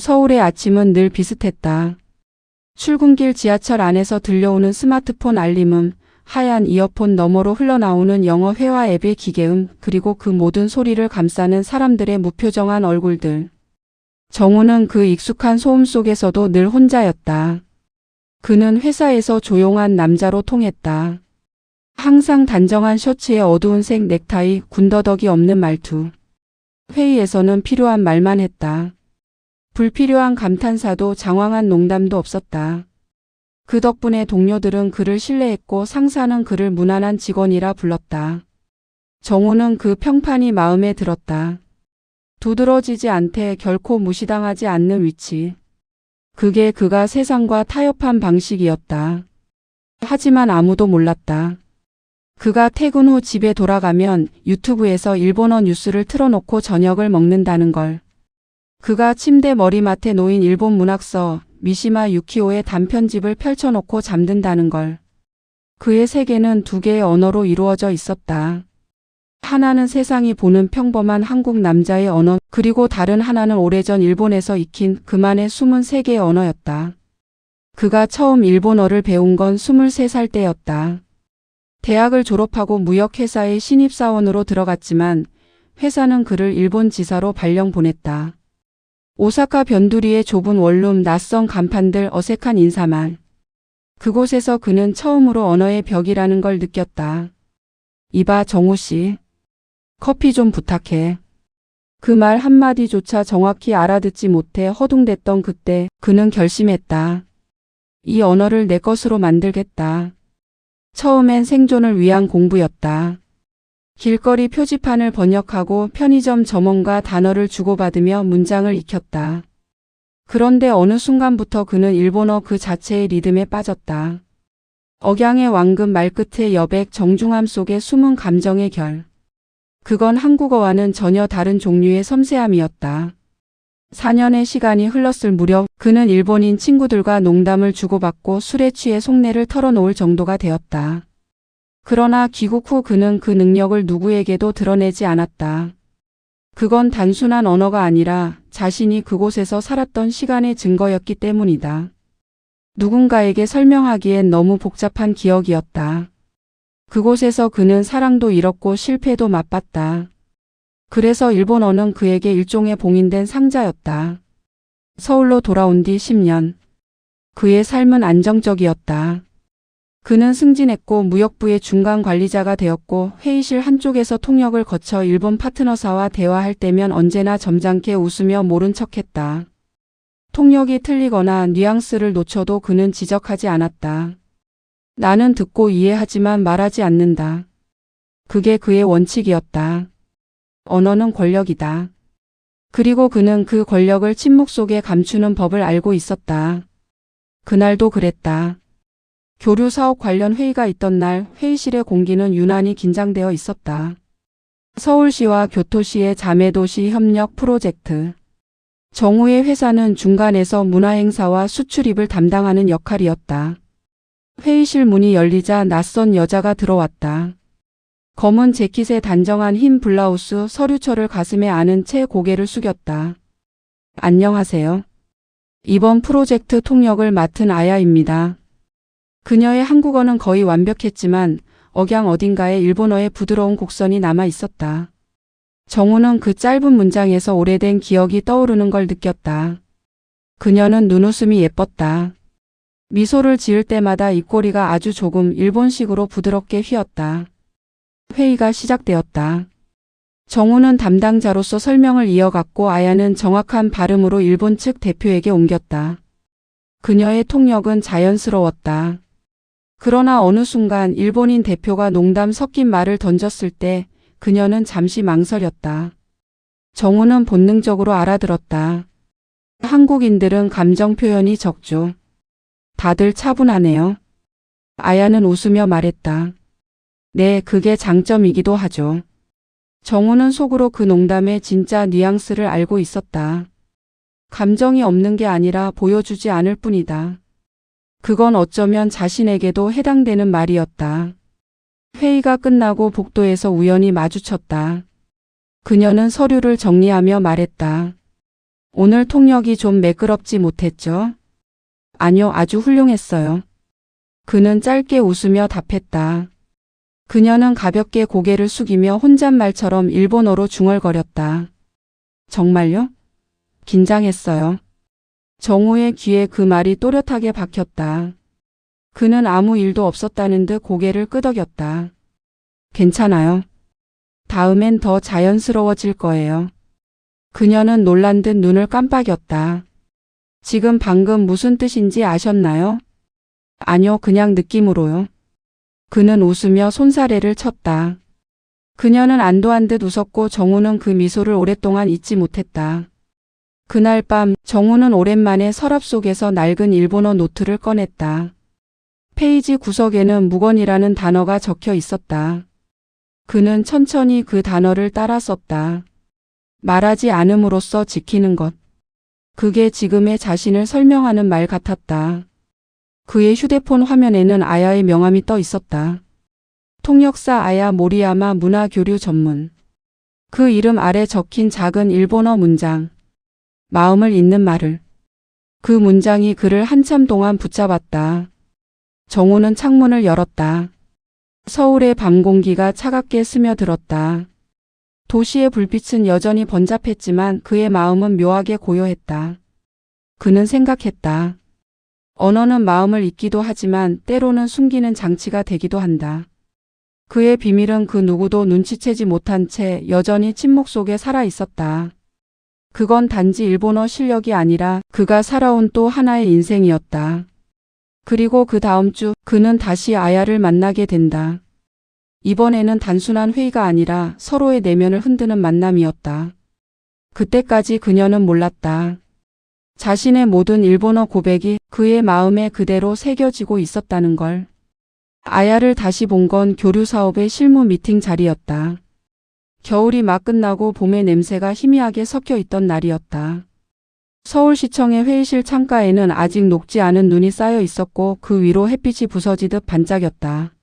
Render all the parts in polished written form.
서울의 아침은 늘 비슷했다. 출근길 지하철 안에서 들려오는 스마트폰 알림음, 하얀 이어폰 너머로 흘러나오는 영어 회화 앱의 기계음, 그리고 그 모든 소리를 감싸는 사람들의 무표정한 얼굴들. 정우는 그 익숙한 소음 속에서도 늘 혼자였다. 그는 회사에서 조용한 남자로 통했다. 항상 단정한 셔츠에 어두운 색 넥타이, 군더더기 없는 말투. 회의에서는 필요한 말만 했다. 불필요한 감탄사도 장황한 농담도 없었다. 그 덕분에 동료들은 그를 신뢰했고 상사는 그를 무난한 직원이라 불렀다. 정우는 그 평판이 마음에 들었다. 두드러지지 않되 결코 무시당하지 않는 위치. 그게 그가 세상과 타협한 방식이었다. 하지만 아무도 몰랐다. 그가 퇴근 후 집에 돌아가면 유튜브에서 일본어 뉴스를 틀어놓고 저녁을 먹는다는 걸. 그가 침대 머리맡에 놓인 일본 문학서 미시마 유키오의 단편집을 펼쳐놓고 잠든다는 걸. 그의 세계는 두 개의 언어로 이루어져 있었다. 하나는 세상이 보는 평범한 한국 남자의 언어, 그리고 다른 하나는 오래전 일본에서 익힌 그만의 숨은 세계의 언어였다. 그가 처음 일본어를 배운 건 23살 때였다. 대학을 졸업하고 무역회사의 신입사원으로 들어갔지만 회사는 그를 일본 지사로 발령 보냈다. 오사카 변두리의 좁은 원룸, 낯선 간판들, 어색한 인사말. 그곳에서 그는 처음으로 언어의 벽이라는 걸 느꼈다. 이봐 정우 씨. 커피 좀 부탁해. 그 말 한마디조차 정확히 알아듣지 못해 허둥댔던 그때 그는 결심했다. 이 언어를 내 것으로 만들겠다. 처음엔 생존을 위한 공부였다. 길거리 표지판을 번역하고 편의점 점원과 단어를 주고받으며 문장을 익혔다. 그런데 어느 순간부터 그는 일본어 그 자체의 리듬에 빠졌다. 억양의 완급, 말끝의 여백, 정중함 속에 숨은 감정의 결. 그건 한국어와는 전혀 다른 종류의 섬세함이었다. 4년의 시간이 흘렀을 무렵 그는 일본인 친구들과 농담을 주고받고 술에 취해 속내를 털어놓을 정도가 되었다. 그러나 귀국 후 그는 그 능력을 누구에게도 드러내지 않았다. 그건 단순한 언어가 아니라 자신이 그곳에서 살았던 시간의 증거였기 때문이다. 누군가에게 설명하기엔 너무 복잡한 기억이었다. 그곳에서 그는 사랑도 잃었고 실패도 맛봤다. 그래서 일본어는 그에게 일종의 봉인된 상자였다. 서울로 돌아온 뒤 10년. 그의 삶은 안정적이었다. 그는 승진했고 무역부의 중간 관리자가 되었고 회의실 한쪽에서 통역을 거쳐 일본 파트너사와 대화할 때면 언제나 점잖게 웃으며 모른 척했다. 통역이 틀리거나 뉘앙스를 놓쳐도 그는 지적하지 않았다. 나는 듣고 이해하지만 말하지 않는다. 그게 그의 원칙이었다. 언어는 권력이다. 그리고 그는 그 권력을 침묵 속에 감추는 법을 알고 있었다. 그날도 그랬다. 교류 사업 관련 회의가 있던 날 회의실의 공기는 유난히 긴장되어 있었다. 서울시와 교토시의 자매도시 협력 프로젝트. 정우의 회사는 중간에서 문화행사와 수출입을 담당하는 역할이었다. 회의실 문이 열리자 낯선 여자가 들어왔다. 검은 재킷에 단정한 흰 블라우스, 서류철을 가슴에 안은 채 고개를 숙였다. 안녕하세요. 이번 프로젝트 통역을 맡은 아야입니다. 그녀의 한국어는 거의 완벽했지만 억양 어딘가에 일본어의 부드러운 곡선이 남아 있었다. 정우는 그 짧은 문장에서 오래된 기억이 떠오르는 걸 느꼈다. 그녀는 눈웃음이 예뻤다. 미소를 지을 때마다 입꼬리가 아주 조금 일본식으로 부드럽게 휘었다. 회의가 시작되었다. 정우는 담당자로서 설명을 이어갔고 아야는 정확한 발음으로 일본 측 대표에게 옮겼다. 그녀의 통역은 자연스러웠다. 그러나 어느 순간 일본인 대표가 농담 섞인 말을 던졌을 때 그녀는 잠시 망설였다. 정우는 본능적으로 알아들었다. 한국인들은 감정 표현이 적죠. 다들 차분하네요. 아야는 웃으며 말했다. 네, 그게 장점이기도 하죠. 정우는 속으로 그 농담의 진짜 뉘앙스를 알고 있었다. 감정이 없는 게 아니라 보여주지 않을 뿐이다. 그건 어쩌면 자신에게도 해당되는 말이었다. 회의가 끝나고 복도에서 우연히 마주쳤다. 그녀는 서류를 정리하며 말했다. 오늘 통역이 좀 매끄럽지 못했죠? 아니요, 아주 훌륭했어요. 그는 짧게 웃으며 답했다. 그녀는 가볍게 고개를 숙이며 혼잣말처럼 일본어로 중얼거렸다. 정말요? 긴장했어요. 정우의 귀에 그 말이 또렷하게 박혔다. 그는 아무 일도 없었다는 듯 고개를 끄덕였다. 괜찮아요. 다음엔 더 자연스러워질 거예요. 그녀는 놀란 듯 눈을 깜빡였다. 지금 방금 무슨 뜻인지 아셨나요? 아니요, 그냥 느낌으로요. 그는 웃으며 손사래를 쳤다. 그녀는 안도한 듯 웃었고 정우는 그 미소를 오랫동안 잊지 못했다. 그날 밤 정우는 오랜만에 서랍 속에서 낡은 일본어 노트를 꺼냈다. 페이지 구석에는 묵언이라는 단어가 적혀 있었다. 그는 천천히 그 단어를 따라 썼다. 말하지 않음으로써 지키는 것. 그게 지금의 자신을 설명하는 말 같았다. 그의 휴대폰 화면에는 아야의 명함이 떠 있었다. 통역사 아야 모리야마 문화교류 전문. 그 이름 아래 적힌 작은 일본어 문장. 마음을 잇는 말을. 그 문장이 그를 한참 동안 붙잡았다. 정우는 창문을 열었다. 서울의 밤 공기가 차갑게 스며들었다. 도시의 불빛은 여전히 번잡했지만 그의 마음은 묘하게 고요했다. 그는 생각했다. 언어는 마음을 잇기도 하지만 때로는 숨기는 장치가 되기도 한다. 그의 비밀은 그 누구도 눈치채지 못한 채 여전히 침묵 속에 살아 있었다. 그건 단지 일본어 실력이 아니라 그가 살아온 또 하나의 인생이었다. 그리고 그 다음 주 그는 다시 아야를 만나게 된다. 이번에는 단순한 회의가 아니라 서로의 내면을 흔드는 만남이었다. 그때까지 그녀는 몰랐다. 자신의 모든 일본어 고백이 그의 마음에 그대로 새겨지고 있었다는 걸. 아야를 다시 본 건 교류 사업의 실무 미팅 자리였다. 겨울이 막 끝나고 봄의 냄새가 희미하게 섞여 있던 날이었다. 서울시청의 회의실 창가에는 아직 녹지 않은 눈이 쌓여 있었고 그 위로 햇빛이 부서지듯 반짝였다.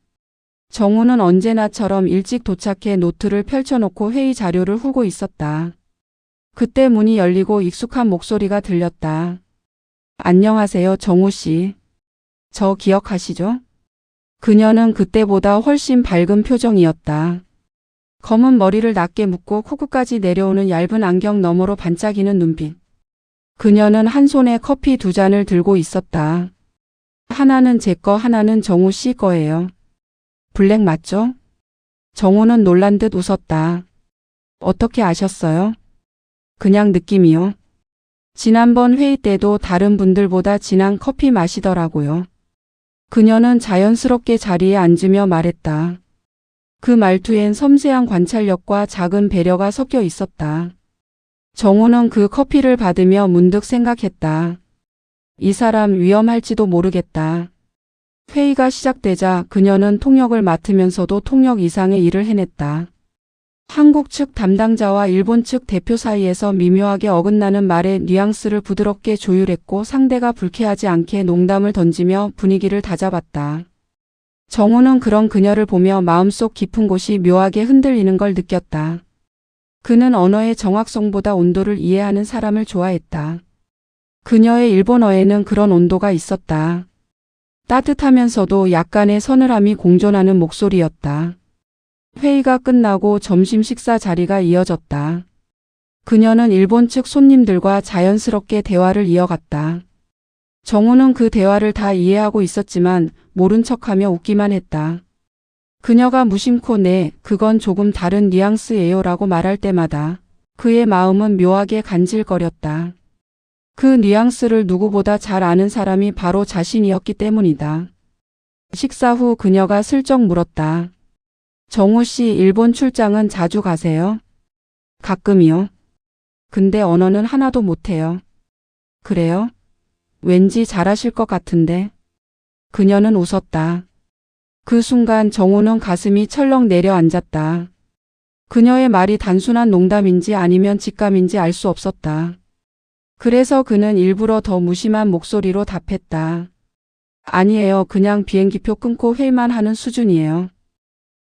정우는 언제나처럼 일찍 도착해 노트를 펼쳐놓고 회의 자료를 후고 있었다. 그때 문이 열리고 익숙한 목소리가 들렸다. 안녕하세요, 정우 씨. 저 기억하시죠? 그녀는 그때보다 훨씬 밝은 표정이었다. 검은 머리를 낮게 묶고 코끝까지 내려오는 얇은 안경 너머로 반짝이는 눈빛. 그녀는 한 손에 커피 2잔을 들고 있었다. 하나는 제 거, 하나는 정우 씨 거예요. 블랙 맞죠? 정우는 놀란 듯 웃었다. 어떻게 아셨어요? 그냥 느낌이요. 지난번 회의 때도 다른 분들보다 진한 커피 마시더라고요. 그녀는 자연스럽게 자리에 앉으며 말했다. 그 말투엔 섬세한 관찰력과 작은 배려가 섞여 있었다. 정우는 그 커피를 받으며 문득 생각했다. 이 사람 위험할지도 모르겠다. 회의가 시작되자 그녀는 통역을 맡으면서도 통역 이상의 일을 해냈다. 한국 측 담당자와 일본 측 대표 사이에서 미묘하게 어긋나는 말의 뉘앙스를 부드럽게 조율했고 상대가 불쾌하지 않게 농담을 던지며 분위기를 다잡았다. 정우는 그런 그녀를 보며 마음속 깊은 곳이 묘하게 흔들리는 걸 느꼈다. 그는 언어의 정확성보다 온도를 이해하는 사람을 좋아했다. 그녀의 일본어에는 그런 온도가 있었다. 따뜻하면서도 약간의 서늘함이 공존하는 목소리였다. 회의가 끝나고 점심 식사 자리가 이어졌다. 그녀는 일본 측 손님들과 자연스럽게 대화를 이어갔다. 정우는 그 대화를 다 이해하고 있었지만 모른 척하며 웃기만 했다. 그녀가 무심코 네, 그건 조금 다른 뉘앙스예요 라고 말할 때마다 그의 마음은 묘하게 간질거렸다. 그 뉘앙스를 누구보다 잘 아는 사람이 바로 자신이었기 때문이다. 식사 후 그녀가 슬쩍 물었다. 정우 씨, 일본 출장은 자주 가세요? 가끔이요. 근데 언어는 하나도 못해요. 그래요? 왠지 잘하실 것 같은데. 그녀는 웃었다. 그 순간 정우는 가슴이 철렁 내려앉았다. 그녀의 말이 단순한 농담인지 아니면 직감인지 알 수 없었다. 그래서 그는 일부러 더 무심한 목소리로 답했다. 아니에요. 그냥 비행기표 끊고 회의만 하는 수준이에요.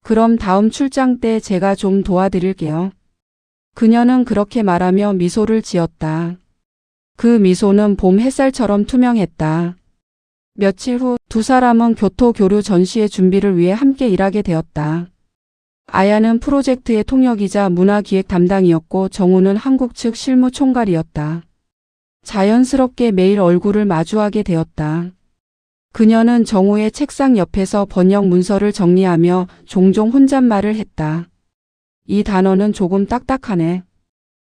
그럼 다음 출장 때 제가 좀 도와드릴게요. 그녀는 그렇게 말하며 미소를 지었다. 그 미소는 봄 햇살처럼 투명했다. 며칠 후 두 사람은 교토 교류 전시회 준비를 위해 함께 일하게 되었다. 아야는 프로젝트의 통역이자 문화기획 담당이었고 정우는 한국 측 실무 총괄이었다. 자연스럽게 매일 얼굴을 마주하게 되었다. 그녀는 정우의 책상 옆에서 번역 문서를 정리하며 종종 혼잣말을 했다. 이 단어는 조금 딱딱하네.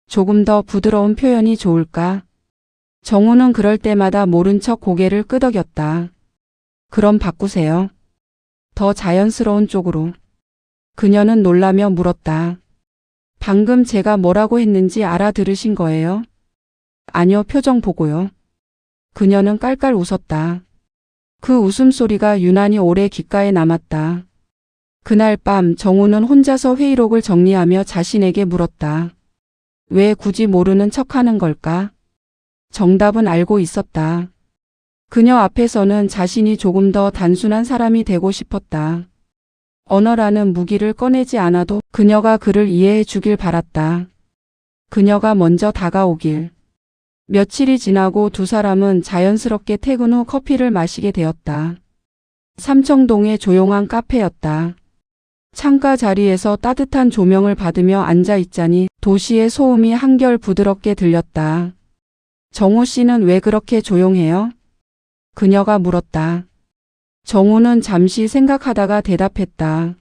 조금 더 부드러운 표현이 좋을까? 정우는 그럴 때마다 모른 척 고개를 끄덕였다. 그럼 바꾸세요. 더 자연스러운 쪽으로. 그녀는 놀라며 물었다. 방금 제가 뭐라고 했는지 알아들으신 거예요? 아니요, 표정 보고요. 그녀는 깔깔 웃었다. 그 웃음소리가 유난히 오래 귓가에 남았다. 그날 밤 정우는 혼자서 회의록을 정리하며 자신에게 물었다. 왜 굳이 모르는 척하는 걸까? 정답은 알고 있었다. 그녀 앞에서는 자신이 조금 더 단순한 사람이 되고 싶었다. 언어라는 무기를 꺼내지 않아도 그녀가 그를 이해해 주길 바랐다. 그녀가 먼저 다가오길. 며칠이 지나고 두 사람은 자연스럽게 퇴근 후 커피를 마시게 되었다. 삼청동의 조용한 카페였다. 창가 자리에서 따뜻한 조명을 받으며 앉아 있자니 도시의 소음이 한결 부드럽게 들렸다. 정우 씨는 왜 그렇게 조용해요? 그녀가 물었다. 정우는 잠시 생각하다가 대답했다.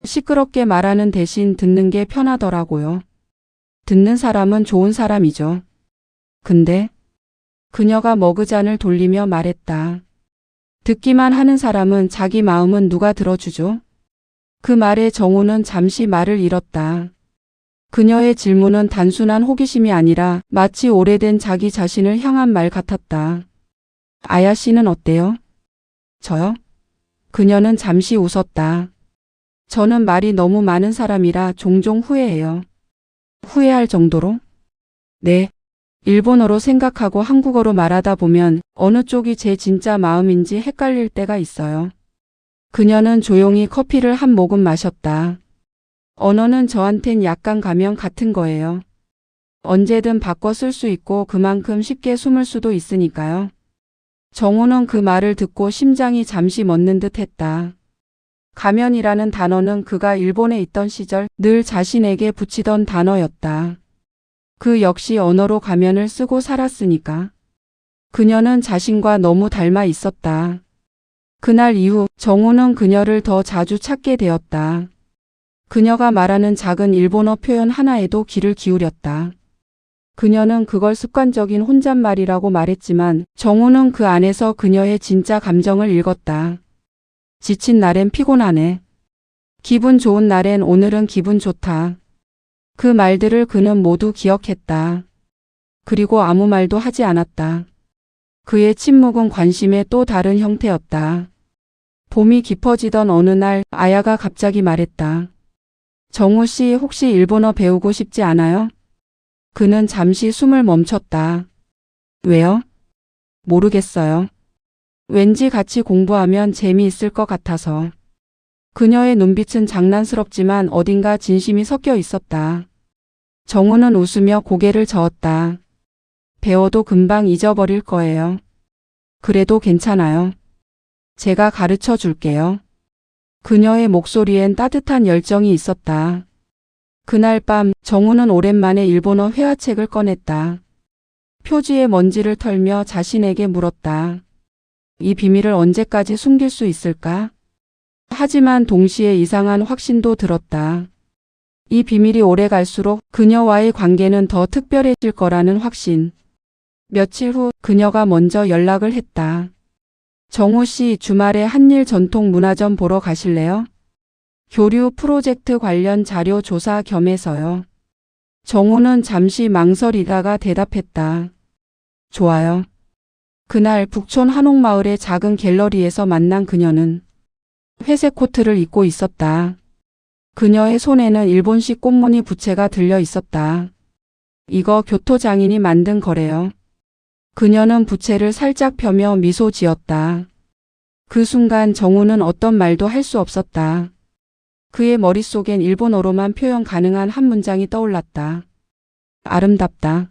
시끄럽게 말하는 대신 듣는 게 편하더라고요. 듣는 사람은 좋은 사람이죠. 근데 그녀가 머그잔을 돌리며 말했다. 듣기만 하는 사람은 자기 마음은 누가 들어주죠? 그 말에 정우는 잠시 말을 잃었다. 그녀의 질문은 단순한 호기심이 아니라 마치 오래된 자기 자신을 향한 말 같았다. 아야 씨는 어때요? 저요? 그녀는 잠시 웃었다. 저는 말이 너무 많은 사람이라 종종 후회해요. 후회할 정도로? 네. 일본어로 생각하고 한국어로 말하다 보면 어느 쪽이 제 진짜 마음인지 헷갈릴 때가 있어요. 그녀는 조용히 커피를 한 모금 마셨다. 언어는 저한텐 약간 가면 같은 거예요. 언제든 바꿔 쓸 수 있고 그만큼 쉽게 숨을 수도 있으니까요. 정우는 그 말을 듣고 심장이 잠시 멎는 듯 했다. 가면이라는 단어는 그가 일본에 있던 시절 늘 자신에게 붙이던 단어였다. 그 역시 언어로 가면을 쓰고 살았으니까. 그녀는 자신과 너무 닮아 있었다. 그날 이후 정우는 그녀를 더 자주 찾게 되었다. 그녀가 말하는 작은 일본어 표현 하나에도 귀를 기울였다. 그녀는 그걸 습관적인 혼잣말이라고 말했지만 정우는 그 안에서 그녀의 진짜 감정을 읽었다. 지친 날엔 피곤하네. 기분 좋은 날엔 오늘은 기분 좋다. 그 말들을 그는 모두 기억했다. 그리고 아무 말도 하지 않았다. 그의 침묵은 관심의 또 다른 형태였다. 봄이 깊어지던 어느 날 아야가 갑자기 말했다. 정우 씨 혹시 일본어 배우고 싶지 않아요? 그는 잠시 숨을 멈췄다. 왜요? 모르겠어요. 왠지 같이 공부하면 재미있을 것 같아서. 그녀의 눈빛은 장난스럽지만 어딘가 진심이 섞여 있었다. 정우는 웃으며 고개를 저었다. 배워도 금방 잊어버릴 거예요. 그래도 괜찮아요. 제가 가르쳐 줄게요. 그녀의 목소리엔 따뜻한 열정이 있었다. 그날 밤 정우는 오랜만에 일본어 회화책을 꺼냈다. 표지의 먼지를 털며 자신에게 물었다. 이 비밀을 언제까지 숨길 수 있을까? 하지만 동시에 이상한 확신도 들었다. 이 비밀이 오래 갈수록 그녀와의 관계는 더 특별해질 거라는 확신. 며칠 후 그녀가 먼저 연락을 했다. 정우 씨 주말에 한일 전통 문화점 보러 가실래요? 교류 프로젝트 관련 자료 조사 겸해서요. 정우는 잠시 망설이다가 대답했다. 좋아요. 그날 북촌 한옥마을의 작은 갤러리에서 만난 그녀는 회색 코트를 입고 있었다. 그녀의 손에는 일본식 꽃무늬 부채가 들려 있었다. 이거 교토 장인이 만든 거래요. 그녀는 부채를 살짝 펴며 미소 지었다. 그 순간 정우는 어떤 말도 할 수 없었다. 그의 머릿속엔 일본어로만 표현 가능한 한 문장이 떠올랐다. 아름답다.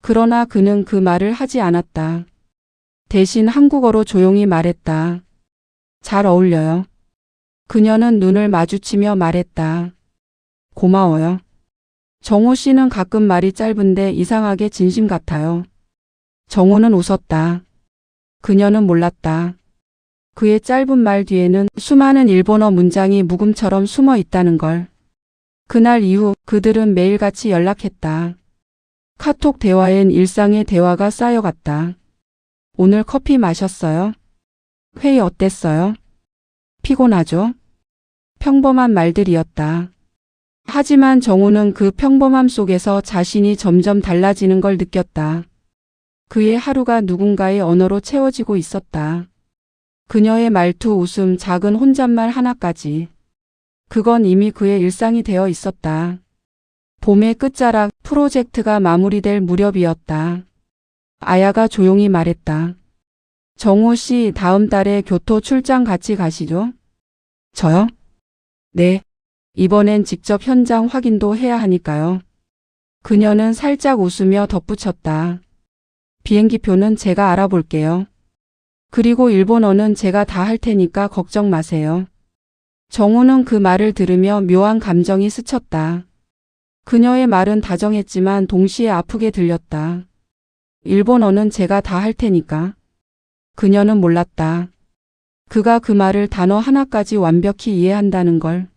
그러나 그는 그 말을 하지 않았다. 대신 한국어로 조용히 말했다. 잘 어울려요. 그녀는 눈을 마주치며 말했다. 고마워요. 정호 씨는 가끔 말이 짧은데 이상하게 진심 같아요. 정호는 웃었다. 그녀는 몰랐다. 그의 짧은 말 뒤에는 수많은 일본어 문장이 묵음처럼 숨어 있다는 걸. 그날 이후 그들은 매일같이 연락했다. 카톡 대화엔 일상의 대화가 쌓여갔다. 오늘 커피 마셨어요? 회의 어땠어요? 피곤하죠? 평범한 말들이었다. 하지만 정우는 그 평범함 속에서 자신이 점점 달라지는 걸 느꼈다. 그의 하루가 누군가의 언어로 채워지고 있었다. 그녀의 말투, 웃음, 작은 혼잣말 하나까지. 그건 이미 그의 일상이 되어 있었다. 봄의 끝자락, 프로젝트가 마무리될 무렵이었다. 아야가 조용히 말했다. 정호 씨, 다음 달에 교토 출장 같이 가시죠? 저요? 네. 이번엔 직접 현장 확인도 해야 하니까요. 그녀는 살짝 웃으며 덧붙였다. 비행기표는 제가 알아볼게요. 그리고 일본어는 제가 다 할 테니까 걱정 마세요. 정우는 그 말을 들으며 묘한 감정이 스쳤다. 그녀의 말은 다정했지만 동시에 아프게 들렸다. 일본어는 제가 다 할 테니까. 그녀는 몰랐다. 그가 그 말을 단어 하나까지 완벽히 이해한다는 걸.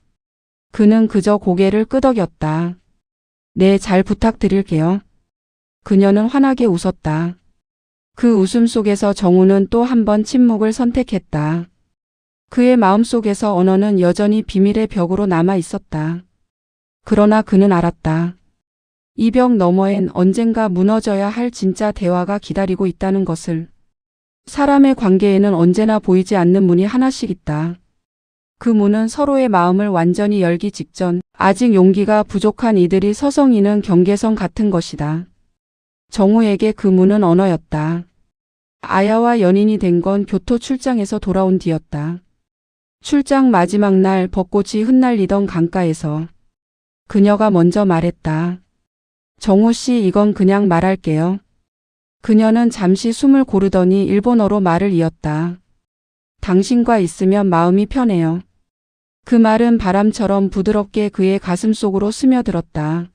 그는 그저 고개를 끄덕였다. 네, 잘 부탁드릴게요. 그녀는 환하게 웃었다. 그 웃음 속에서 정우는 또 한 번 침묵을 선택했다. 그의 마음속에서 언어는 여전히 비밀의 벽으로 남아 있었다. 그러나 그는 알았다. 이 벽 너머엔 언젠가 무너져야 할 진짜 대화가 기다리고 있다는 것을. 사람의 관계에는 언제나 보이지 않는 문이 하나씩 있다. 그 문은 서로의 마음을 완전히 열기 직전 아직 용기가 부족한 이들이 서성이는 경계선 같은 것이다. 정우에게 그 문은 언어였다. 아야와 연인이 된 건 교토 출장에서 돌아온 뒤였다. 출장 마지막 날 벚꽃이 흩날리던 강가에서 그녀가 먼저 말했다. 정우 씨, 이건 그냥 말할게요. 그녀는 잠시 숨을 고르더니 일본어로 말을 이었다. 당신과 있으면 마음이 편해요. 그 말은 바람처럼 부드럽게 그의 가슴 속으로 스며들었다.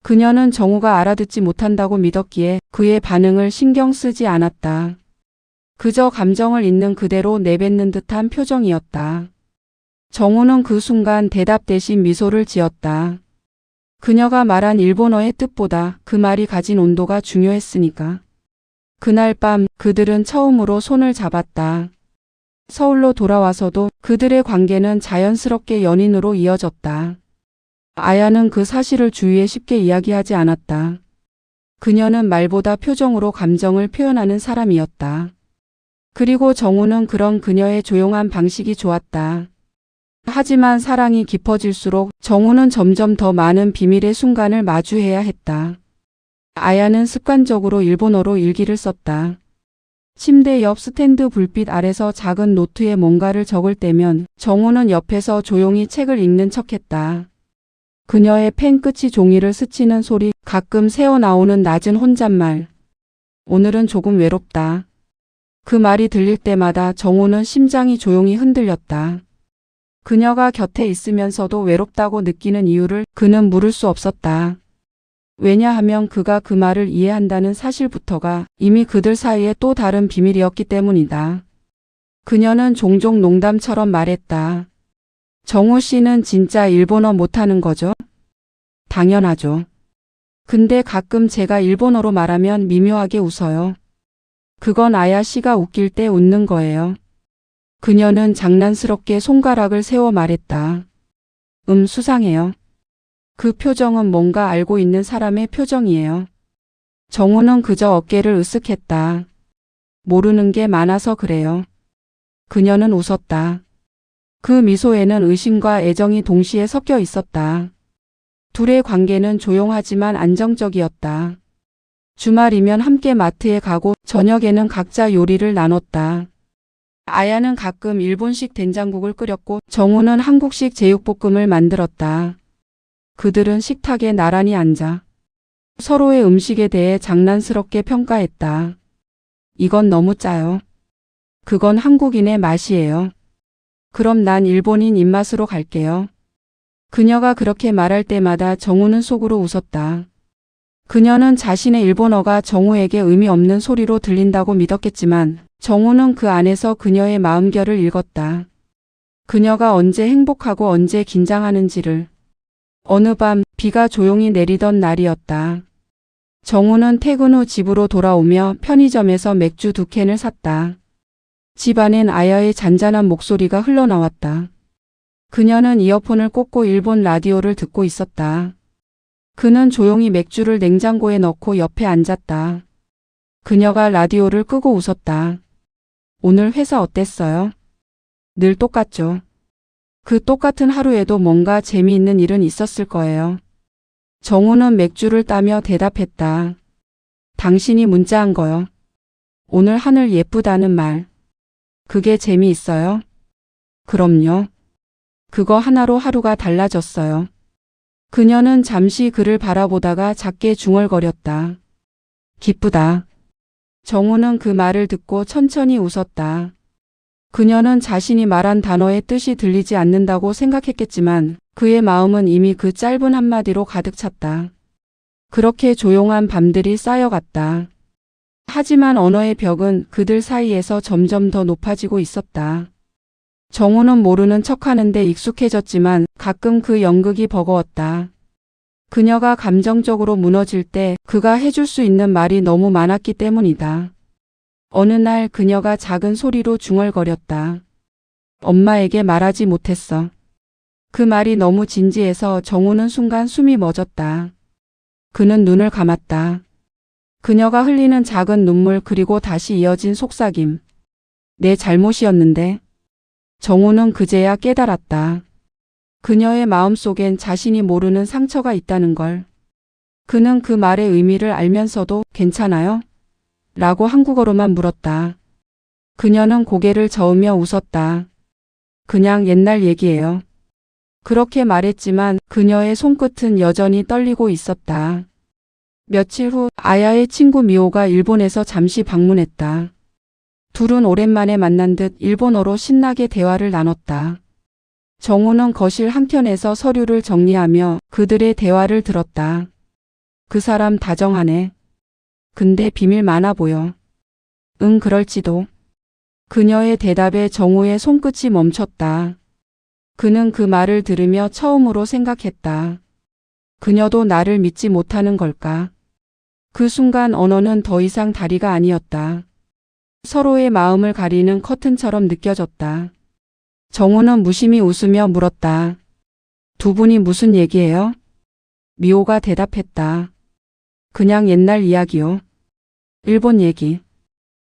그녀는 정우가 알아듣지 못한다고 믿었기에 그의 반응을 신경 쓰지 않았다. 그저 감정을 있는 그대로 내뱉는 듯한 표정이었다. 정우는 그 순간 대답 대신 미소를 지었다. 그녀가 말한 일본어의 뜻보다 그 말이 가진 온도가 중요했으니까. 그날 밤 그들은 처음으로 손을 잡았다. 서울로 돌아와서도 그들의 관계는 자연스럽게 연인으로 이어졌다. 아야는 그 사실을 주위에 쉽게 이야기하지 않았다. 그녀는 말보다 표정으로 감정을 표현하는 사람이었다. 그리고 정우는 그런 그녀의 조용한 방식이 좋았다. 하지만 사랑이 깊어질수록 정우는 점점 더 많은 비밀의 순간을 마주해야 했다. 아야는 습관적으로 일본어로 일기를 썼다. 침대 옆 스탠드 불빛 아래서 작은 노트에 뭔가를 적을 때면 정우는 옆에서 조용히 책을 읽는 척했다. 그녀의 펜 끝이 종이를 스치는 소리, 가끔 새어나오는 낮은 혼잣말. 오늘은 조금 외롭다. 그 말이 들릴 때마다 정우는 심장이 조용히 흔들렸다. 그녀가 곁에 있으면서도 외롭다고 느끼는 이유를 그는 물을 수 없었다. 왜냐하면 그가 그 말을 이해한다는 사실부터가 이미 그들 사이에 또 다른 비밀이었기 때문이다. 그녀는 종종 농담처럼 말했다. 정우 씨는 진짜 일본어 못하는 거죠? 당연하죠. 근데 가끔 제가 일본어로 말하면 미묘하게 웃어요. 그건 아야 씨가 웃길 때 웃는 거예요. 그녀는 장난스럽게 손가락을 세워 말했다. 수상해요. 그 표정은 뭔가 알고 있는 사람의 표정이에요. 정우는 그저 어깨를 으쓱했다. 모르는 게 많아서 그래요. 그녀는 웃었다. 그 미소에는 의심과 애정이 동시에 섞여 있었다. 둘의 관계는 조용하지만 안정적이었다. 주말이면 함께 마트에 가고 저녁에는 각자 요리를 나눴다. 아야는 가끔 일본식 된장국을 끓였고 정우는 한국식 제육볶음을 만들었다. 그들은 식탁에 나란히 앉아 서로의 음식에 대해 장난스럽게 평가했다. 이건 너무 짜요. 그건 한국인의 맛이에요. 그럼 난 일본인 입맛으로 갈게요. 그녀가 그렇게 말할 때마다 정우는 속으로 웃었다. 그녀는 자신의 일본어가 정우에게 의미 없는 소리로 들린다고 믿었겠지만 정우는 그 안에서 그녀의 마음결을 읽었다. 그녀가 언제 행복하고 언제 긴장하는지를. 어느 밤 비가 조용히 내리던 날이었다. 정우는 퇴근 후 집으로 돌아오며 편의점에서 맥주 2캔을 샀다. 집 안엔 아야의 잔잔한 목소리가 흘러나왔다. 그녀는 이어폰을 꽂고 일본 라디오를 듣고 있었다. 그는 조용히 맥주를 냉장고에 넣고 옆에 앉았다. 그녀가 라디오를 끄고 웃었다. 오늘 회사 어땠어요? 늘 똑같죠. 그 똑같은 하루에도 뭔가 재미있는 일은 있었을 거예요. 정우는 맥주를 따며 대답했다. 당신이 문자한 거요. 오늘 하늘 예쁘다는 말. 그게 재미있어요? 그럼요. 그거 하나로 하루가 달라졌어요. 그녀는 잠시 그를 바라보다가 작게 중얼거렸다. 기쁘다. 정우는 그 말을 듣고 천천히 웃었다. 그녀는 자신이 말한 단어의 뜻이 들리지 않는다고 생각했겠지만 그의 마음은 이미 그 짧은 한마디로 가득 찼다. 그렇게 조용한 밤들이 쌓여갔다. 하지만 언어의 벽은 그들 사이에서 점점 더 높아지고 있었다. 정우는 모르는 척하는데 익숙해졌지만 가끔 그 연극이 버거웠다. 그녀가 감정적으로 무너질 때 그가 해줄 수 있는 말이 너무 많았기 때문이다. 어느 날 그녀가 작은 소리로 중얼거렸다. 엄마에게 말하지 못했어. 그 말이 너무 진지해서 정우는 순간 숨이 멎었다. 그는 눈을 감았다. 그녀가 흘리는 작은 눈물 그리고 다시 이어진 속삭임. 내 잘못이었는데. 정우는 그제야 깨달았다. 그녀의 마음속엔 자신이 모르는 상처가 있다는 걸. 그는 그 말의 의미를 알면서도 괜찮아요? 라고 한국어로만 물었다. 그녀는 고개를 저으며 웃었다. 그냥 옛날 얘기예요. 그렇게 말했지만 그녀의 손끝은 여전히 떨리고 있었다. 며칠 후 아야의 친구 미호가 일본에서 잠시 방문했다. 둘은 오랜만에 만난 듯 일본어로 신나게 대화를 나눴다. 정우는 거실 한켠에서 서류를 정리하며 그들의 대화를 들었다. 그 사람 다정하네. 근데 비밀 많아 보여. 응, 그럴지도. 그녀의 대답에 정우의 손끝이 멈췄다. 그는 그 말을 들으며 처음으로 생각했다. 그녀도 나를 믿지 못하는 걸까? 그 순간 언어는 더 이상 다리가 아니었다. 서로의 마음을 가리는 커튼처럼 느껴졌다. 정우는 무심히 웃으며 물었다. 두 분이 무슨 얘기예요? 미호가 대답했다. 그냥 옛날 이야기요. 일본 얘기.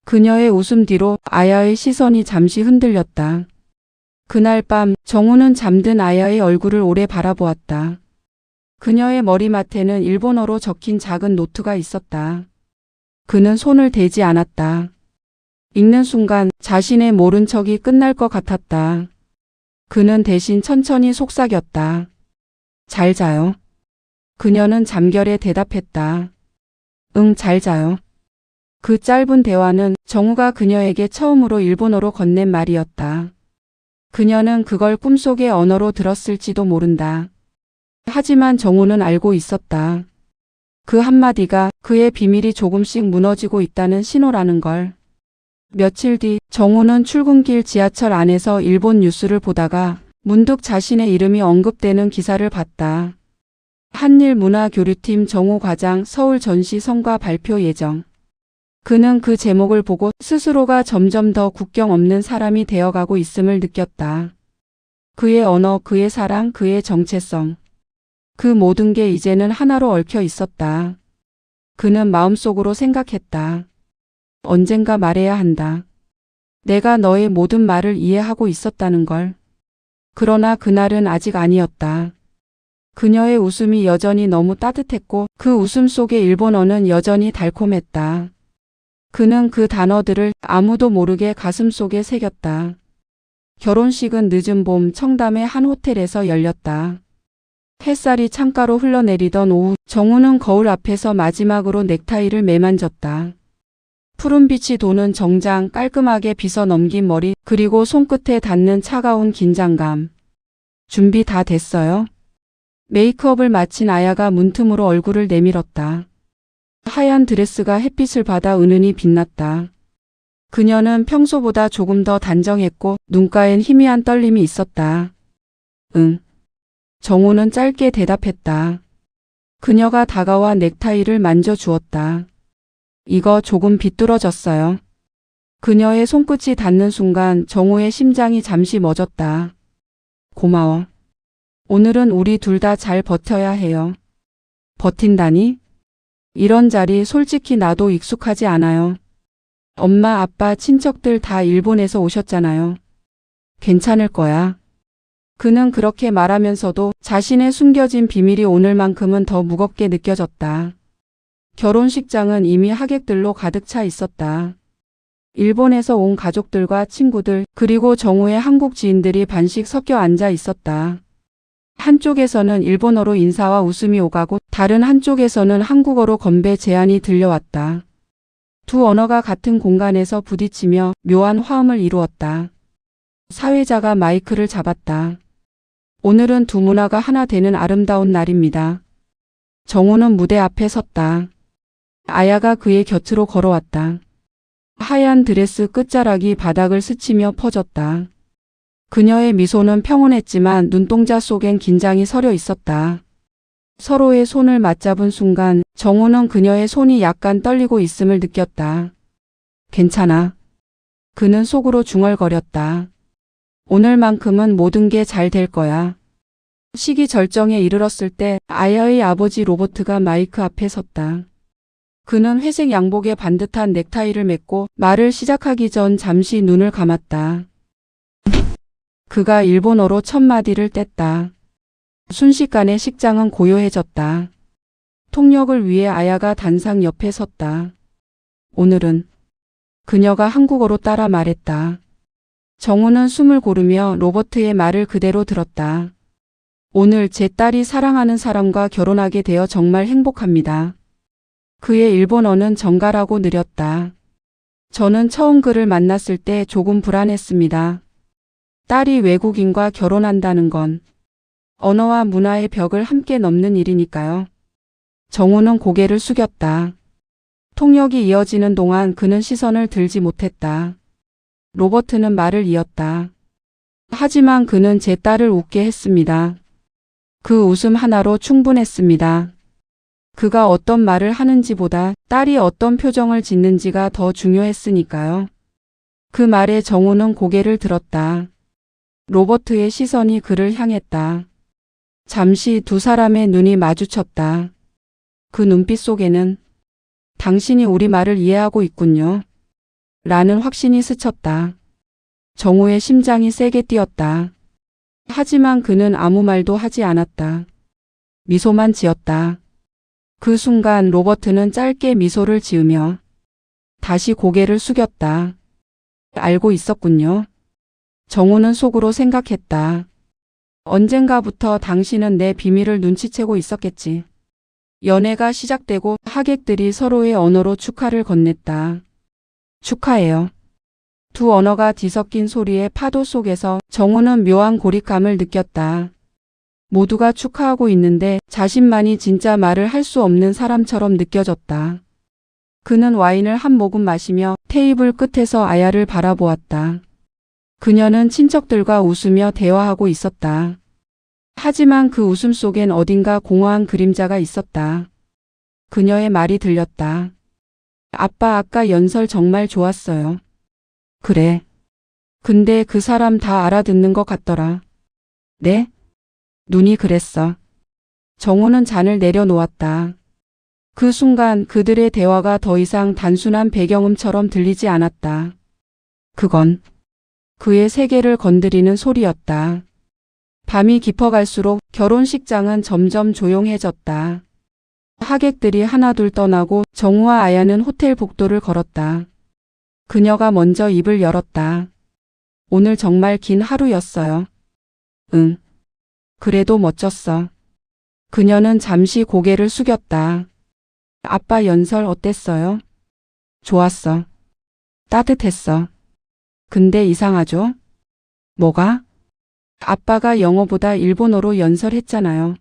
그녀의 웃음 뒤로 아야의 시선이 잠시 흔들렸다. 그날 밤 정우는 잠든 아야의 얼굴을 오래 바라보았다. 그녀의 머리맡에는 일본어로 적힌 작은 노트가 있었다. 그는 손을 대지 않았다. 읽는 순간 자신의 모른 척이 끝날 것 같았다. 그는 대신 천천히 속삭였다. 잘 자요. 그녀는 잠결에 대답했다. 응, 잘 자요. 그 짧은 대화는 정우가 그녀에게 처음으로 일본어로 건넨 말이었다. 그녀는 그걸 꿈속의 언어로 들었을지도 모른다. 하지만 정우는 알고 있었다. 그 한마디가 그의 비밀이 조금씩 무너지고 있다는 신호라는 걸. 며칠 뒤 정우는 출근길 지하철 안에서 일본 뉴스를 보다가 문득 자신의 이름이 언급되는 기사를 봤다. 한일문화교류팀 정우 과장 서울 전시 성과 발표 예정. 그는 그 제목을 보고 스스로가 점점 더 국경 없는 사람이 되어가고 있음을 느꼈다. 그의 언어, 그의 사랑, 그의 정체성. 그 모든 게 이제는 하나로 얽혀 있었다. 그는 마음속으로 생각했다. 언젠가 말해야 한다. 내가 너의 모든 말을 이해하고 있었다는 걸. 그러나 그날은 아직 아니었다. 그녀의 웃음이 여전히 너무 따뜻했고 그 웃음 속의 일본어는 여전히 달콤했다. 그는 그 단어들을 아무도 모르게 가슴속에 새겼다. 결혼식은 늦은 봄 청담의 한 호텔에서 열렸다. 햇살이 창가로 흘러내리던 오후, 정우는 거울 앞에서 마지막으로 넥타이를 매만졌다. 푸른빛이 도는 정장, 깔끔하게 빗어 넘긴 머리, 그리고 손끝에 닿는 차가운 긴장감. 준비 다 됐어요? 메이크업을 마친 아야가 문틈으로 얼굴을 내밀었다. 하얀 드레스가 햇빛을 받아 은은히 빛났다. 그녀는 평소보다 조금 더 단정했고 눈가엔 희미한 떨림이 있었다. 응. 정우는 짧게 대답했다. 그녀가 다가와 넥타이를 만져주었다. 이거 조금 비뚤어졌어요. 그녀의 손끝이 닿는 순간 정우의 심장이 잠시 멎었다. 고마워. 오늘은 우리 둘 다 잘 버텨야 해요. 버틴다니? 이런 자리 솔직히 나도 익숙하지 않아요. 엄마, 아빠, 친척들 다 일본에서 오셨잖아요. 괜찮을 거야. 그는 그렇게 말하면서도 자신의 숨겨진 비밀이 오늘만큼은 더 무겁게 느껴졌다. 결혼식장은 이미 하객들로 가득 차 있었다. 일본에서 온 가족들과 친구들, 그리고 정우의 한국 지인들이 반씩 섞여 앉아 있었다. 한쪽에서는 일본어로 인사와 웃음이 오가고 다른 한쪽에서는 한국어로 건배 제안이 들려왔다. 두 언어가 같은 공간에서 부딪히며 묘한 화음을 이루었다. 사회자가 마이크를 잡았다. 오늘은 두 문화가 하나 되는 아름다운 날입니다. 정우는 무대 앞에 섰다. 아야가 그의 곁으로 걸어왔다. 하얀 드레스 끝자락이 바닥을 스치며 퍼졌다. 그녀의 미소는 평온했지만 눈동자 속엔 긴장이 서려 있었다. 서로의 손을 맞잡은 순간 정우는 그녀의 손이 약간 떨리고 있음을 느꼈다. 괜찮아. 그는 속으로 중얼거렸다. 오늘만큼은 모든 게 잘 될 거야. 시기 절정에 이르렀을 때 아야의 아버지 로버트가 마이크 앞에 섰다. 그는 회색 양복에 반듯한 넥타이를 맺고 말을 시작하기 전 잠시 눈을 감았다. 그가 일본어로 첫 마디를 뗐다. 순식간에 식장은 고요해졌다. 통역을 위해 아야가 단상 옆에 섰다. 오늘은 그녀가 한국어로 따라 말했다. 정우는 숨을 고르며 로버트의 말을 그대로 들었다. 오늘 제 딸이 사랑하는 사람과 결혼하게 되어 정말 행복합니다. 그의 일본어는 정갈하고 느렸다. 저는 처음 그를 만났을 때 조금 불안했습니다. 딸이 외국인과 결혼한다는 건 언어와 문화의 벽을 함께 넘는 일이니까요. 정우는 고개를 숙였다. 통역이 이어지는 동안 그는 시선을 들지 못했다. 로버트는 말을 이었다. 하지만 그는 제 딸을 웃게 했습니다. 그 웃음 하나로 충분했습니다. 그가 어떤 말을 하는지보다 딸이 어떤 표정을 짓는지가 더 중요했으니까요. 그 말에 정우는 고개를 들었다. 로버트의 시선이 그를 향했다. 잠시 두 사람의 눈이 마주쳤다. 그 눈빛 속에는 당신이 우리 말을 이해하고 있군요. 라는 확신이 스쳤다. 정우의 심장이 세게 뛰었다. 하지만 그는 아무 말도 하지 않았다. 미소만 지었다. 그 순간 로버트는 짧게 미소를 지으며 다시 고개를 숙였다. 알고 있었군요. 정우는 속으로 생각했다. 언젠가부터 당신은 내 비밀을 눈치채고 있었겠지. 연애가 시작되고 하객들이 서로의 언어로 축하를 건넸다. 축하해요. 두 언어가 뒤섞인 소리의 파도 속에서 정우는 묘한 고립감을 느꼈다. 모두가 축하하고 있는데 자신만이 진짜 말을 할 수 없는 사람처럼 느껴졌다. 그는 와인을 한 모금 마시며 테이블 끝에서 아야를 바라보았다. 그녀는 친척들과 웃으며 대화하고 있었다. 하지만 그 웃음 속엔 어딘가 공허한 그림자가 있었다. 그녀의 말이 들렸다. 아빠, 아까 연설 정말 좋았어요. 그래. 근데 그 사람 다 알아듣는 것 같더라. 네? 눈이 그랬어. 정우는 잔을 내려놓았다. 그 순간 그들의 대화가 더 이상 단순한 배경음처럼 들리지 않았다. 그건 그의 세계를 건드리는 소리였다. 밤이 깊어갈수록 결혼식장은 점점 조용해졌다. 하객들이 하나둘 떠나고 정우와 아야는 호텔 복도를 걸었다. 그녀가 먼저 입을 열었다. 오늘 정말 긴 하루였어요. 응. 그래도 멋졌어. 그녀는 잠시 고개를 숙였다. 아빠 연설 어땠어요? 좋았어. 따뜻했어. 근데 이상하죠? 뭐가? 아빠가 영어보다 일본어로 연설했잖아요.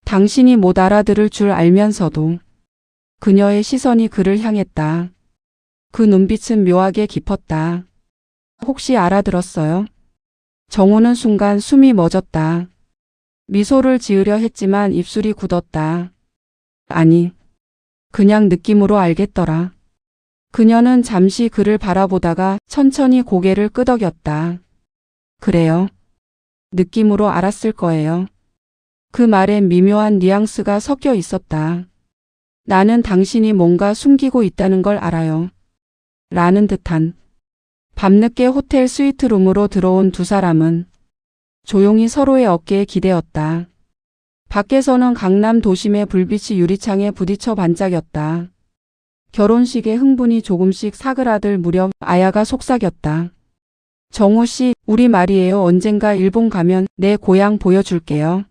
당신이 못 알아들을 줄 알면서도. 그녀의 시선이 그를 향했다. 그 눈빛은 묘하게 깊었다. 혹시 알아들었어요? 정우는 순간 숨이 멎었다. 미소를 지으려 했지만 입술이 굳었다. 아니, 그냥 느낌으로 알겠더라. 그녀는 잠시 그를 바라보다가 천천히 고개를 끄덕였다. 그래요. 느낌으로 알았을 거예요. 그 말엔 미묘한 뉘앙스가 섞여 있었다. 나는 당신이 뭔가 숨기고 있다는 걸 알아요. 라는 듯한. 밤늦게 호텔 스위트룸으로 들어온 두 사람은 조용히 서로의 어깨에 기대었다. 밖에서는 강남 도심의 불빛이 유리창에 부딪혀 반짝였다. 결혼식의 흥분이 조금씩 사그라들 무렵 아야가 속삭였다. 정우 씨, 우리 말이에요. 언젠가 일본 가면 내 고향 보여줄게요.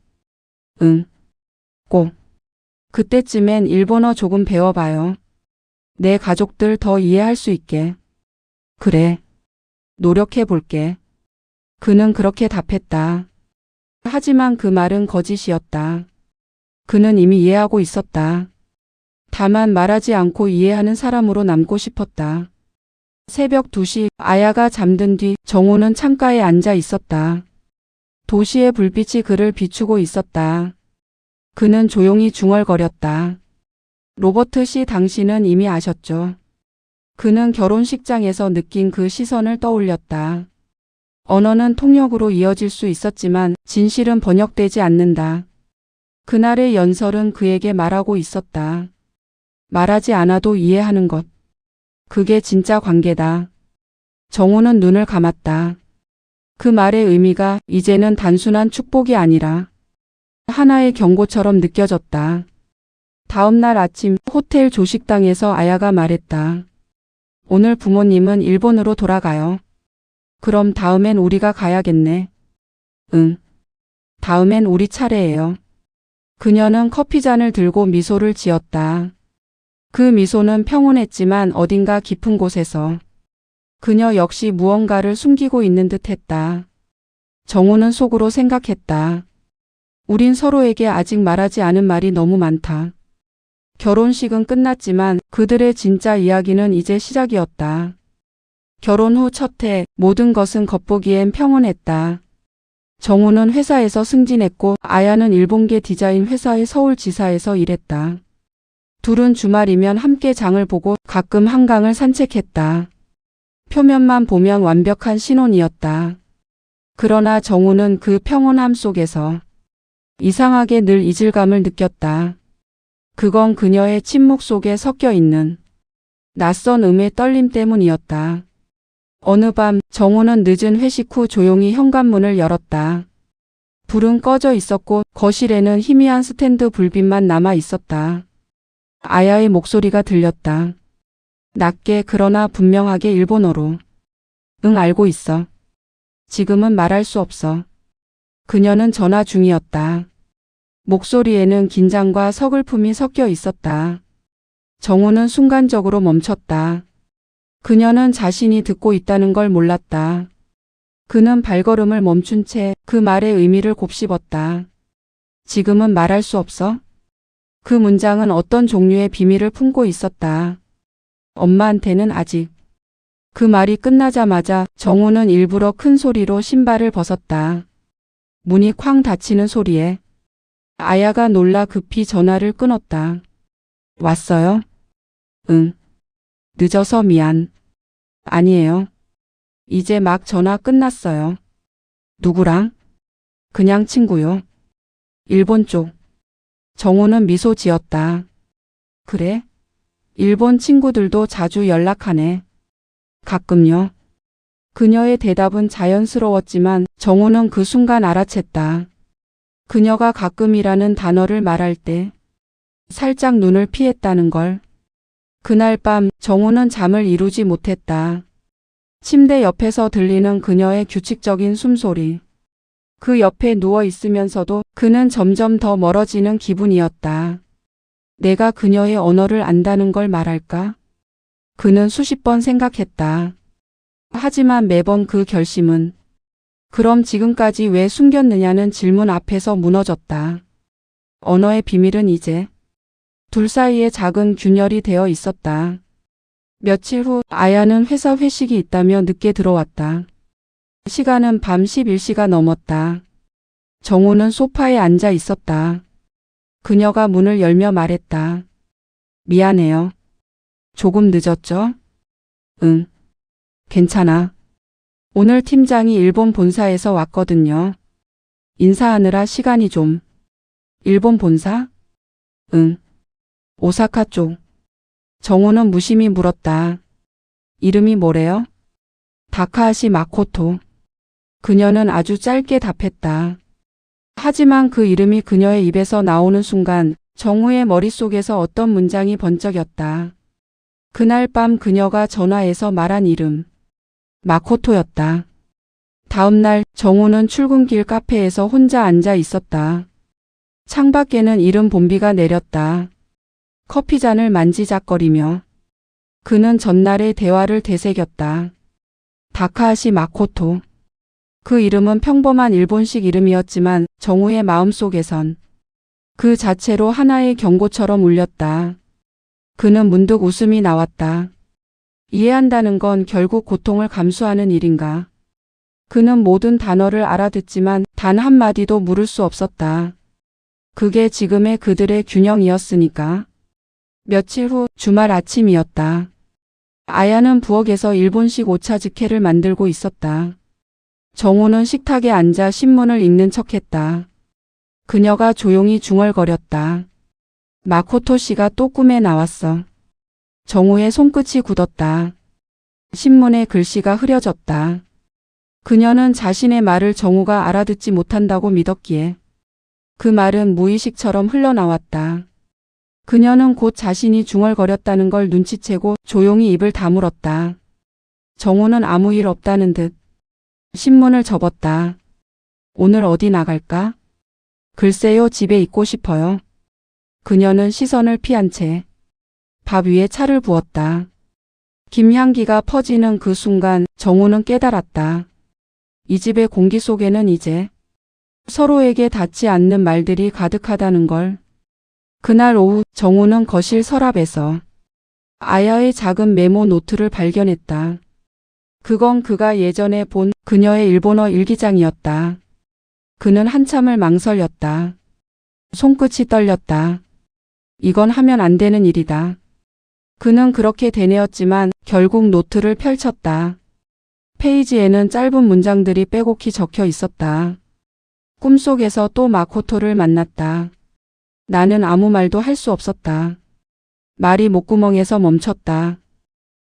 응. 꼭. 그때쯤엔 일본어 조금 배워봐요. 내 가족들 더 이해할 수 있게. 그래. 노력해볼게. 그는 그렇게 답했다. 하지만 그 말은 거짓이었다. 그는 이미 이해하고 있었다. 다만 말하지 않고 이해하는 사람으로 남고 싶었다. 새벽 2시 아야가 잠든 뒤 정우는 창가에 앉아 있었다. 도시의 불빛이 그를 비추고 있었다. 그는 조용히 중얼거렸다. 로버트 씨, 당신은 이미 아셨죠? 그는 결혼식장에서 느낀 그 시선을 떠올렸다. 언어는 통역으로 이어질 수 있었지만 진실은 번역되지 않는다. 그날의 연설은 그에게 말하고 있었다. 말하지 않아도 이해하는 것. 그게 진짜 관계다. 정우는 눈을 감았다. 그 말의 의미가 이제는 단순한 축복이 아니라 하나의 경고처럼 느껴졌다. 다음 날 아침 호텔 조식당에서 아야가 말했다. 오늘 부모님은 일본으로 돌아가요. 그럼 다음엔 우리가 가야겠네. 응. 다음엔 우리 차례예요. 그녀는 커피잔을 들고 미소를 지었다. 그 미소는 평온했지만 어딘가 깊은 곳에서 그녀 역시 무언가를 숨기고 있는 듯 했다. 정우는 속으로 생각했다. 우린 서로에게 아직 말하지 않은 말이 너무 많다. 결혼식은 끝났지만 그들의 진짜 이야기는 이제 시작이었다. 결혼 후 첫 해 모든 것은 겉보기엔 평온했다. 정우는 회사에서 승진했고 아야는 일본계 디자인 회사의 서울지사에서 일했다. 둘은 주말이면 함께 장을 보고 가끔 한강을 산책했다. 표면만 보면 완벽한 신혼이었다. 그러나 정우는 그 평온함 속에서 이상하게 늘 이질감을 느꼈다. 그건 그녀의 침묵 속에 섞여 있는 낯선 음의 떨림 때문이었다. 어느 밤 정우는 늦은 회식 후 조용히 현관문을 열었다. 불은 꺼져 있었고 거실에는 희미한 스탠드 불빛만 남아 있었다. 아야의 목소리가 들렸다. 낮게 그러나 분명하게 일본어로. 응, 알고 있어. 지금은 말할 수 없어. 그녀는 전화 중이었다. 목소리에는 긴장과 서글픔이 섞여 있었다. 정우는 순간적으로 멈췄다. 그녀는 자신이 듣고 있다는 걸 몰랐다. 그는 발걸음을 멈춘 채 그 말의 의미를 곱씹었다. 지금은 말할 수 없어? 그 문장은 어떤 종류의 비밀을 품고 있었다. 엄마한테는 아직. 그 말이 끝나자마자 정우는 일부러 큰 소리로 신발을 벗었다. 문이 쾅 닫히는 소리에 아야가 놀라 급히 전화를 끊었다. 왔어요? 응. 늦어서 미안. 아니에요. 이제 막 전화 끝났어요. 누구랑? 그냥 친구요. 일본 쪽. 정우는 미소 지었다. 그래? 일본 친구들도 자주 연락하네. 가끔요. 그녀의 대답은 자연스러웠지만 정우는 그 순간 알아챘다. 그녀가 가끔이라는 단어를 말할 때 살짝 눈을 피했다는 걸. 그날 밤 정우는 잠을 이루지 못했다. 침대 옆에서 들리는 그녀의 규칙적인 숨소리. 그 옆에 누워 있으면서도 그는 점점 더 멀어지는 기분이었다. 내가 그녀의 언어를 안다는 걸 말할까? 그는 수십 번 생각했다. 하지만 매번 그 결심은 그럼 지금까지 왜 숨겼느냐는 질문 앞에서 무너졌다. 언어의 비밀은 이제 둘 사이에 작은 균열이 되어 있었다. 며칠 후 아야는 회사 회식이 있다며 늦게 들어왔다. 시간은 밤 11시가 넘었다. 정우는 소파에 앉아 있었다. 그녀가 문을 열며 말했다. 미안해요. 조금 늦었죠? 응. 괜찮아. 오늘 팀장이 일본 본사에서 왔거든요. 인사하느라 시간이 좀. 일본 본사? 응. 오사카 쪽. 정우는 무심히 물었다. 이름이 뭐래요? 다카하시 마코토. 그녀는 아주 짧게 답했다. 하지만 그 이름이 그녀의 입에서 나오는 순간 정우의 머릿속에서 어떤 문장이 번쩍였다. 그날 밤 그녀가 전화해서 말한 이름. 마코토였다. 다음 날 정우는 출근길 카페에서 혼자 앉아 있었다. 창밖에는 이른 봄비가 내렸다. 커피잔을 만지작거리며 그는 전날의 대화를 되새겼다. 다카하시 마코토. 그 이름은 평범한 일본식 이름이었지만 정우의 마음속에선 그 자체로 하나의 경고처럼 울렸다. 그는 문득 웃음이 나왔다. 이해한다는 건 결국 고통을 감수하는 일인가? 그는 모든 단어를 알아듣지만 단 한마디도 물을 수 없었다. 그게 지금의 그들의 균형이었으니까. 며칠 후 주말 아침이었다. 아야는 부엌에서 일본식 오차즈케를 만들고 있었다. 정우는 식탁에 앉아 신문을 읽는 척했다. 그녀가 조용히 중얼거렸다. 마코토 씨가 또 꿈에 나왔어. 정우의 손끝이 굳었다. 신문의 글씨가 흐려졌다. 그녀는 자신의 말을 정우가 알아듣지 못한다고 믿었기에 그 말은 무의식처럼 흘러나왔다. 그녀는 곧 자신이 중얼거렸다는 걸 눈치채고 조용히 입을 다물었다. 정우는 아무 일 없다는 듯 신문을 접었다. 오늘 어디 나갈까? 글쎄요, 집에 있고 싶어요. 그녀는 시선을 피한 채 밥 위에 차를 부었다. 김향기가 퍼지는 그 순간 정우는 깨달았다. 이 집의 공기 속에는 이제 서로에게 닿지 않는 말들이 가득하다는 걸. 그날 오후 정우는 거실 서랍에서 아야의 작은 메모 노트를 발견했다. 그건 그가 예전에 본 그녀의 일본어 일기장이었다. 그는 한참을 망설였다. 손끝이 떨렸다. 이건 하면 안 되는 일이다. 그는 그렇게 되뇌었지만 결국 노트를 펼쳤다. 페이지에는 짧은 문장들이 빼곡히 적혀 있었다. 꿈속에서 또 마코토를 만났다. 나는 아무 말도 할 수 없었다. 말이 목구멍에서 멈췄다.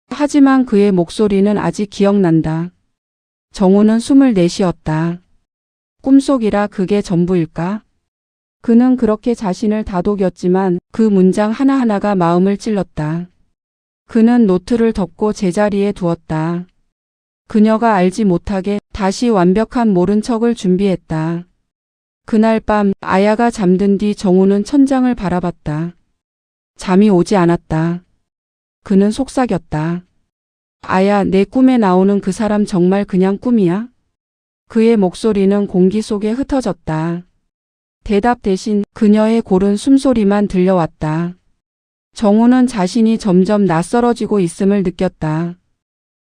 하지만 그의 목소리는 아직 기억난다. 정우는 숨을 내쉬었다. 꿈속이라 그게 전부일까? 그는 그렇게 자신을 다독였지만 그 문장 하나하나가 마음을 찔렀다. 그는 노트를 덮고 제자리에 두었다. 그녀가 알지 못하게 다시 완벽한 모른 척을 준비했다. 그날 밤 아야가 잠든 뒤 정우는 천장을 바라봤다. 잠이 오지 않았다. 그는 속삭였다. 아야, 내 꿈에 나오는 그 사람 정말 그냥 꿈이야? 그의 목소리는 공기 속에 흩어졌다. 대답 대신 그녀의 고른 숨소리만 들려왔다. 정우는 자신이 점점 낯설어지고 있음을 느꼈다.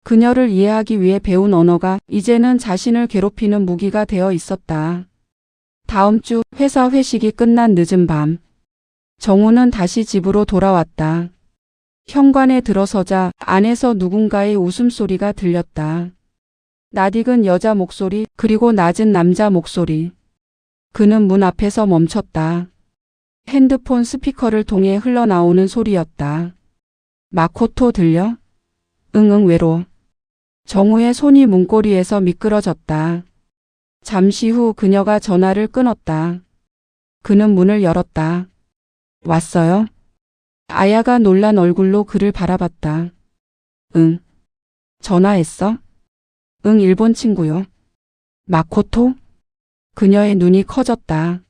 그녀를 이해하기 위해 배운 언어가 이제는 자신을 괴롭히는 무기가 되어 있었다. 다음 주 회사 회식이 끝난 늦은 밤. 정우는 다시 집으로 돌아왔다. 현관에 들어서자 안에서 누군가의 웃음소리가 들렸다. 낯익은 여자 목소리 그리고 낮은 남자 목소리. 그는 문 앞에서 멈췄다. 핸드폰 스피커를 통해 흘러나오는 소리였다. 마코토 들려? 응응 외로. 정우의 손이 문고리에서 미끄러졌다. 잠시 후 그녀가 전화를 끊었다. 그는 문을 열었다. 왔어요? 아야가 놀란 얼굴로 그를 바라봤다. 응. 전화했어? 응, 일본 친구요. 마코토? 그녀의 눈이 커졌다.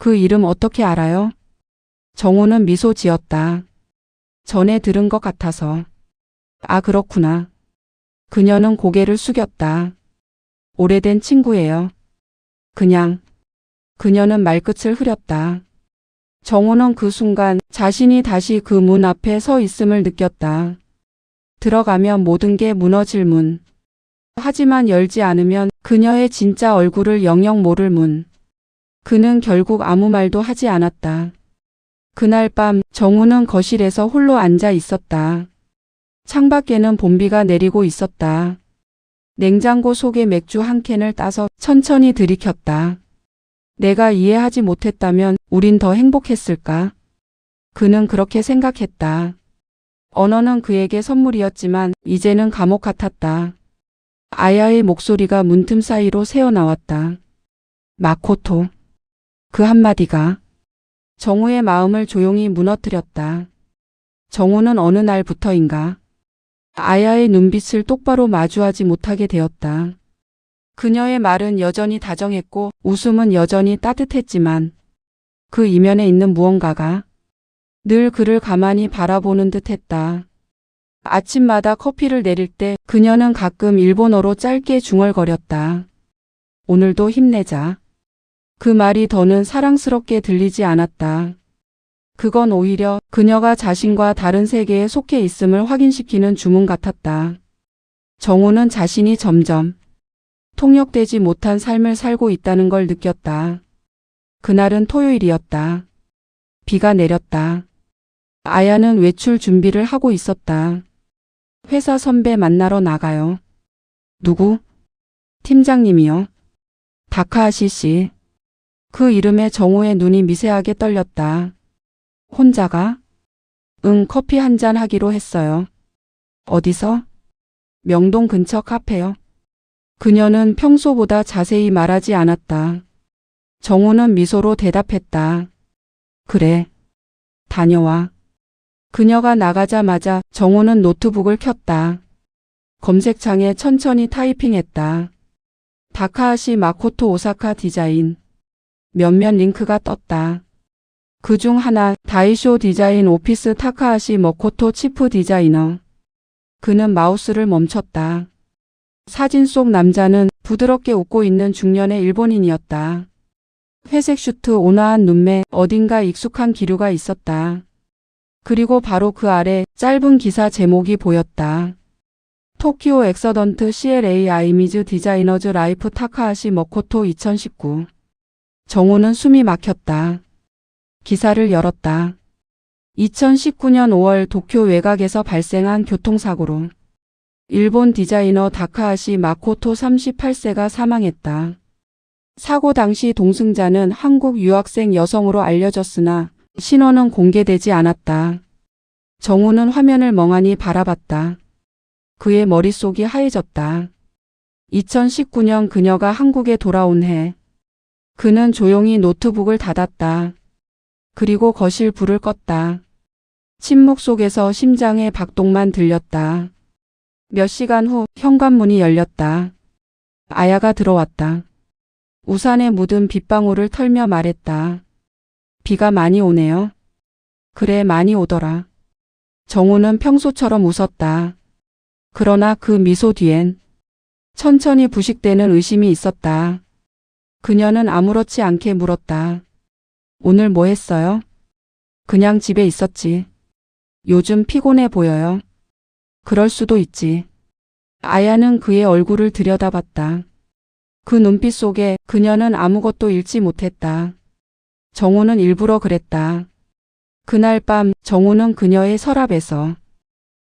그 이름 어떻게 알아요? 정우는 미소 지었다. 전에 들은 것 같아서. 아, 그렇구나. 그녀는 고개를 숙였다. 오래된 친구예요. 그냥. 그녀는 말끝을 흐렸다. 정우는 그 순간 자신이 다시 그 문 앞에 서 있음을 느꼈다. 들어가면 모든 게 무너질 문. 하지만 열지 않으면 그녀의 진짜 얼굴을 영영 모를 문. 그는 결국 아무 말도 하지 않았다. 그날 밤 정우는 거실에서 홀로 앉아 있었다. 창밖에는 봄비가 내리고 있었다. 냉장고 속에 맥주 한 캔을 따서 천천히 들이켰다. 내가 이해하지 못했다면 우린 더 행복했을까? 그는 그렇게 생각했다. 언어는 그에게 선물이었지만 이제는 감옥 같았다. 아야의 목소리가 문틈 사이로 새어나왔다. 마코토. 그 한마디가 정우의 마음을 조용히 무너뜨렸다. 정우는 어느 날부터인가 아야의 눈빛을 똑바로 마주하지 못하게 되었다. 그녀의 말은 여전히 다정했고 웃음은 여전히 따뜻했지만 그 이면에 있는 무언가가 늘 그를 가만히 바라보는 듯 했다. 아침마다 커피를 내릴 때 그녀는 가끔 일본어로 짧게 중얼거렸다. 오늘도 힘내자. 그 말이 더는 사랑스럽게 들리지 않았다. 그건 오히려 그녀가 자신과 다른 세계에 속해 있음을 확인시키는 주문 같았다. 정우는 자신이 점점 통역되지 못한 삶을 살고 있다는 걸 느꼈다. 그날은 토요일이었다. 비가 내렸다. 아야는 외출 준비를 하고 있었다. 회사 선배 만나러 나가요. 누구? 팀장님이요. 다카하시 씨. 그 이름에 정우의 눈이 미세하게 떨렸다. 혼자가? 응, 커피 한 잔 하기로 했어요. 어디서? 명동 근처 카페요. 그녀는 평소보다 자세히 말하지 않았다. 정우는 미소로 대답했다. 그래. 다녀와. 그녀가 나가자마자 정우는 노트북을 켰다. 검색창에 천천히 타이핑했다. 다카하시 마코토 오사카 디자인. 몇몇 링크가 떴다. 그중 하나 다이쇼 디자인 오피스 타카하시 마코토 치프 디자이너. 그는 마우스를 멈췄다. 사진 속 남자는 부드럽게 웃고 있는 중년의 일본인이었다. 회색 슈트, 온화한 눈매, 어딘가 익숙한 기류가 있었다. 그리고 바로 그 아래 짧은 기사 제목이 보였다. 토키오 엑서던트 CLA 아이미즈 디자이너즈 라이프 타카하시 마코토 2019. 정우는 숨이 막혔다. 기사를 열었다. 2019년 5월 도쿄 외곽에서 발생한 교통사고로 일본 디자이너 다카하시 마코토 38세가 사망했다. 사고 당시 동승자는 한국 유학생 여성으로 알려졌으나 신원은 공개되지 않았다. 정우는 화면을 멍하니 바라봤다. 그의 머릿속이 하얘졌다. 2019년 그녀가 한국에 돌아온 해. 그는 조용히 노트북을 닫았다. 그리고 거실 불을 껐다. 침묵 속에서 심장의 박동만 들렸다. 몇 시간 후 현관문이 열렸다. 아야가 들어왔다. 우산에 묻은 빗방울을 털며 말했다. 비가 많이 오네요. 그래, 많이 오더라. 정우는 평소처럼 웃었다. 그러나 그 미소 뒤엔 천천히 부식되는 의심이 있었다. 그녀는 아무렇지 않게 물었다. 오늘 뭐 했어요? 그냥 집에 있었지. 요즘 피곤해 보여요. 그럴 수도 있지. 아야는 그의 얼굴을 들여다봤다. 그 눈빛 속에 그녀는 아무것도 잃지 못했다. 정우는 일부러 그랬다. 그날 밤 정우는 그녀의 서랍에서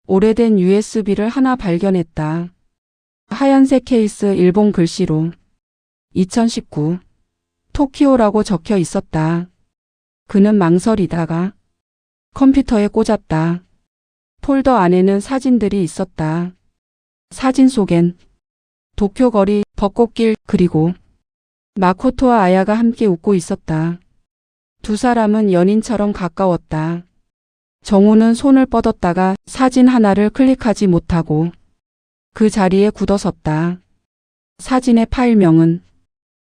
오래된 USB를 하나 발견했다. 하얀색 케이스 일본 글씨로 2019 토키오라고 적혀 있었다. 그는 망설이다가 컴퓨터에 꽂았다. 폴더 안에는 사진들이 있었다. 사진 속엔 도쿄 거리, 벚꽃길, 그리고 마코토와 아야가 함께 웃고 있었다. 두 사람은 연인처럼 가까웠다. 정우는 손을 뻗었다가 사진 하나를 클릭하지 못하고 그 자리에 굳어섰다. 사진의 파일명은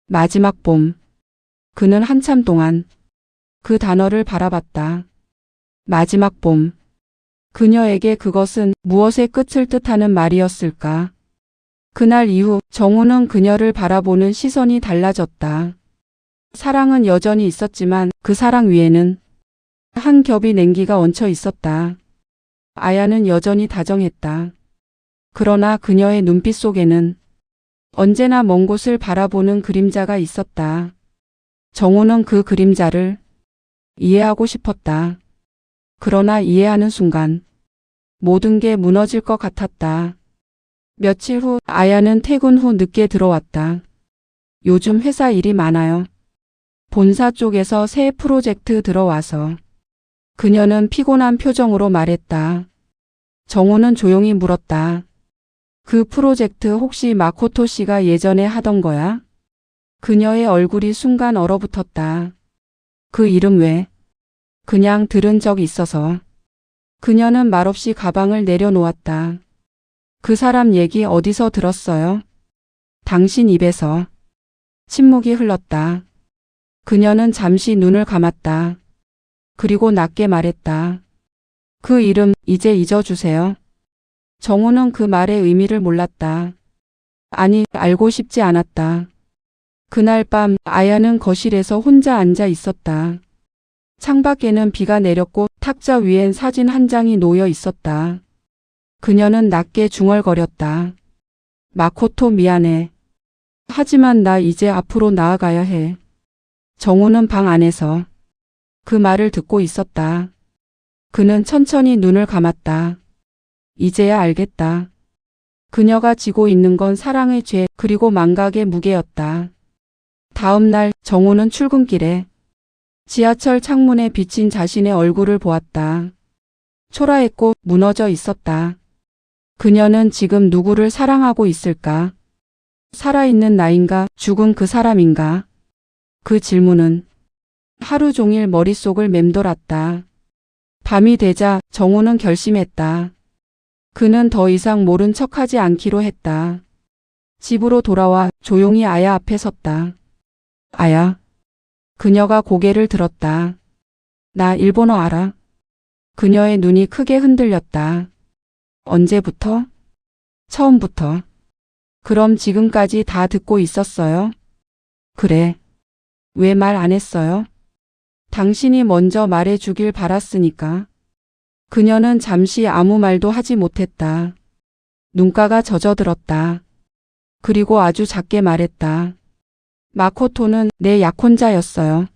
마지막 봄. 그는 한참 동안 그 단어를 바라봤다. 마지막 봄. 그녀에게 그것은 무엇의 끝을 뜻하는 말이었을까? 그날 이후 정우는 그녀를 바라보는 시선이 달라졌다. 사랑은 여전히 있었지만 그 사랑 위에는 한 겹이 냉기가 얹혀 있었다. 아야는 여전히 다정했다. 그러나 그녀의 눈빛 속에는 언제나 먼 곳을 바라보는 그림자가 있었다. 정우는 그 그림자를 이해하고 싶었다. 그러나 이해하는 순간 모든 게 무너질 것 같았다. 며칠 후 아야는 퇴근 후 늦게 들어왔다. 요즘 회사 일이 많아요. 본사 쪽에서 새 프로젝트 들어와서. 그녀는 피곤한 표정으로 말했다. 정우는 조용히 물었다. 그 프로젝트 혹시 마코토 씨가 예전에 하던 거야? 그녀의 얼굴이 순간 얼어붙었다. 그 이름 왜? 그냥 들은 적 있어서. 그녀는 말없이 가방을 내려놓았다. 그 사람 얘기 어디서 들었어요? 당신 입에서. 침묵이 흘렀다. 그녀는 잠시 눈을 감았다. 그리고 낮게 말했다. 그 이름 이제 잊어주세요. 정우는 그 말의 의미를 몰랐다. 아니, 알고 싶지 않았다. 그날 밤 아야는 거실에서 혼자 앉아 있었다. 창밖에는 비가 내렸고 탁자 위엔 사진 한 장이 놓여 있었다. 그녀는 낮게 중얼거렸다. 마코토 미안해. 하지만 나 이제 앞으로 나아가야 해. 정우는 방 안에서 그 말을 듣고 있었다. 그는 천천히 눈을 감았다. 이제야 알겠다. 그녀가 지고 있는 건 사랑의 죄 그리고 망각의 무게였다. 다음 날 정우는 출근길에 지하철 창문에 비친 자신의 얼굴을 보았다. 초라했고 무너져 있었다. 그녀는 지금 누구를 사랑하고 있을까? 살아있는 나인가? 죽은 그 사람인가? 그 질문은 하루 종일 머릿속을 맴돌았다. 밤이 되자 정우는 결심했다. 그는 더 이상 모른 척하지 않기로 했다. 집으로 돌아와 조용히 아야 앞에 섰다. 아야. 그녀가 고개를 들었다. 나 일본어 알아. 그녀의 눈이 크게 흔들렸다. 언제부터? 처음부터. 그럼 지금까지 다 듣고 있었어요? 그래. 왜 말 안 했어요? 당신이 먼저 말해 주길 바랐으니까. 그녀는 잠시 아무 말도 하지 못했다. 눈가가 젖어들었다. 그리고 아주 작게 말했다. 마코토는 내 약혼자였어요.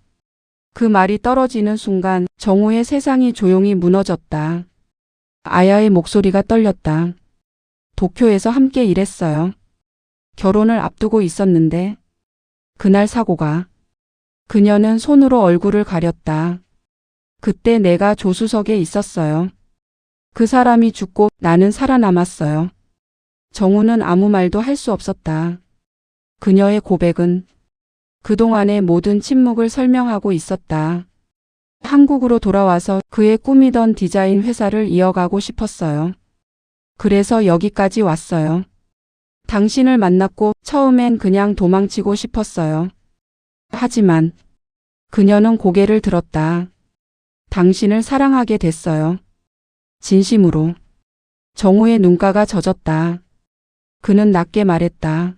그 말이 떨어지는 순간 정우의 세상이 조용히 무너졌다. 아야의 목소리가 떨렸다. 도쿄에서 함께 일했어요. 결혼을 앞두고 있었는데 그날 사고가. 그녀는 손으로 얼굴을 가렸다. 그때 내가 조수석에 있었어요. 그 사람이 죽고 나는 살아남았어요. 정우는 아무 말도 할 수 없었다. 그녀의 고백은 그동안의 모든 침묵을 설명하고 있었다. 한국으로 돌아와서 그의 꿈이던 디자인 회사를 이어가고 싶었어요. 그래서 여기까지 왔어요. 당신을 만났고 처음엔 그냥 도망치고 싶었어요. 하지만 그녀는 고개를 들었다. 당신을 사랑하게 됐어요. 진심으로. 정우의 눈가가 젖었다. 그는 낮게 말했다.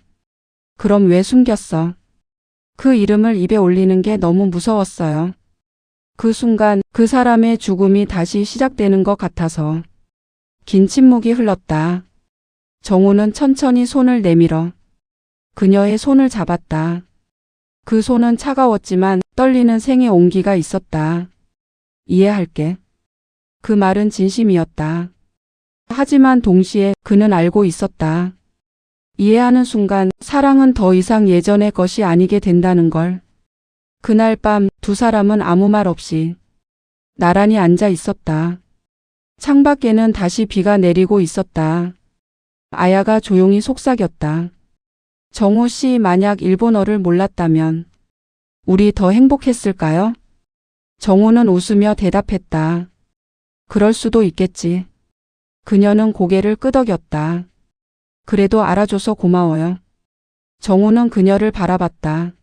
그럼 왜 숨겼어? 그 이름을 입에 올리는 게 너무 무서웠어요. 그 순간 그 사람의 죽음이 다시 시작되는 것 같아서. 긴 침묵이 흘렀다. 정우는 천천히 손을 내밀어 그녀의 손을 잡았다. 그 손은 차가웠지만 떨리는 생의 온기가 있었다. 이해할게. 그 말은 진심이었다. 하지만 동시에 그는 알고 있었다. 이해하는 순간 사랑은 더 이상 예전의 것이 아니게 된다는 걸. 그날 밤 두 사람은 아무 말 없이 나란히 앉아 있었다. 창밖에는 다시 비가 내리고 있었다. 아야가 조용히 속삭였다. 정우 씨 만약 일본어를 몰랐다면 우리 더 행복했을까요? 정우는 웃으며 대답했다. 그럴 수도 있겠지. 그녀는 고개를 끄덕였다. 그래도 알아줘서 고마워요. 정우는 그녀를 바라봤다.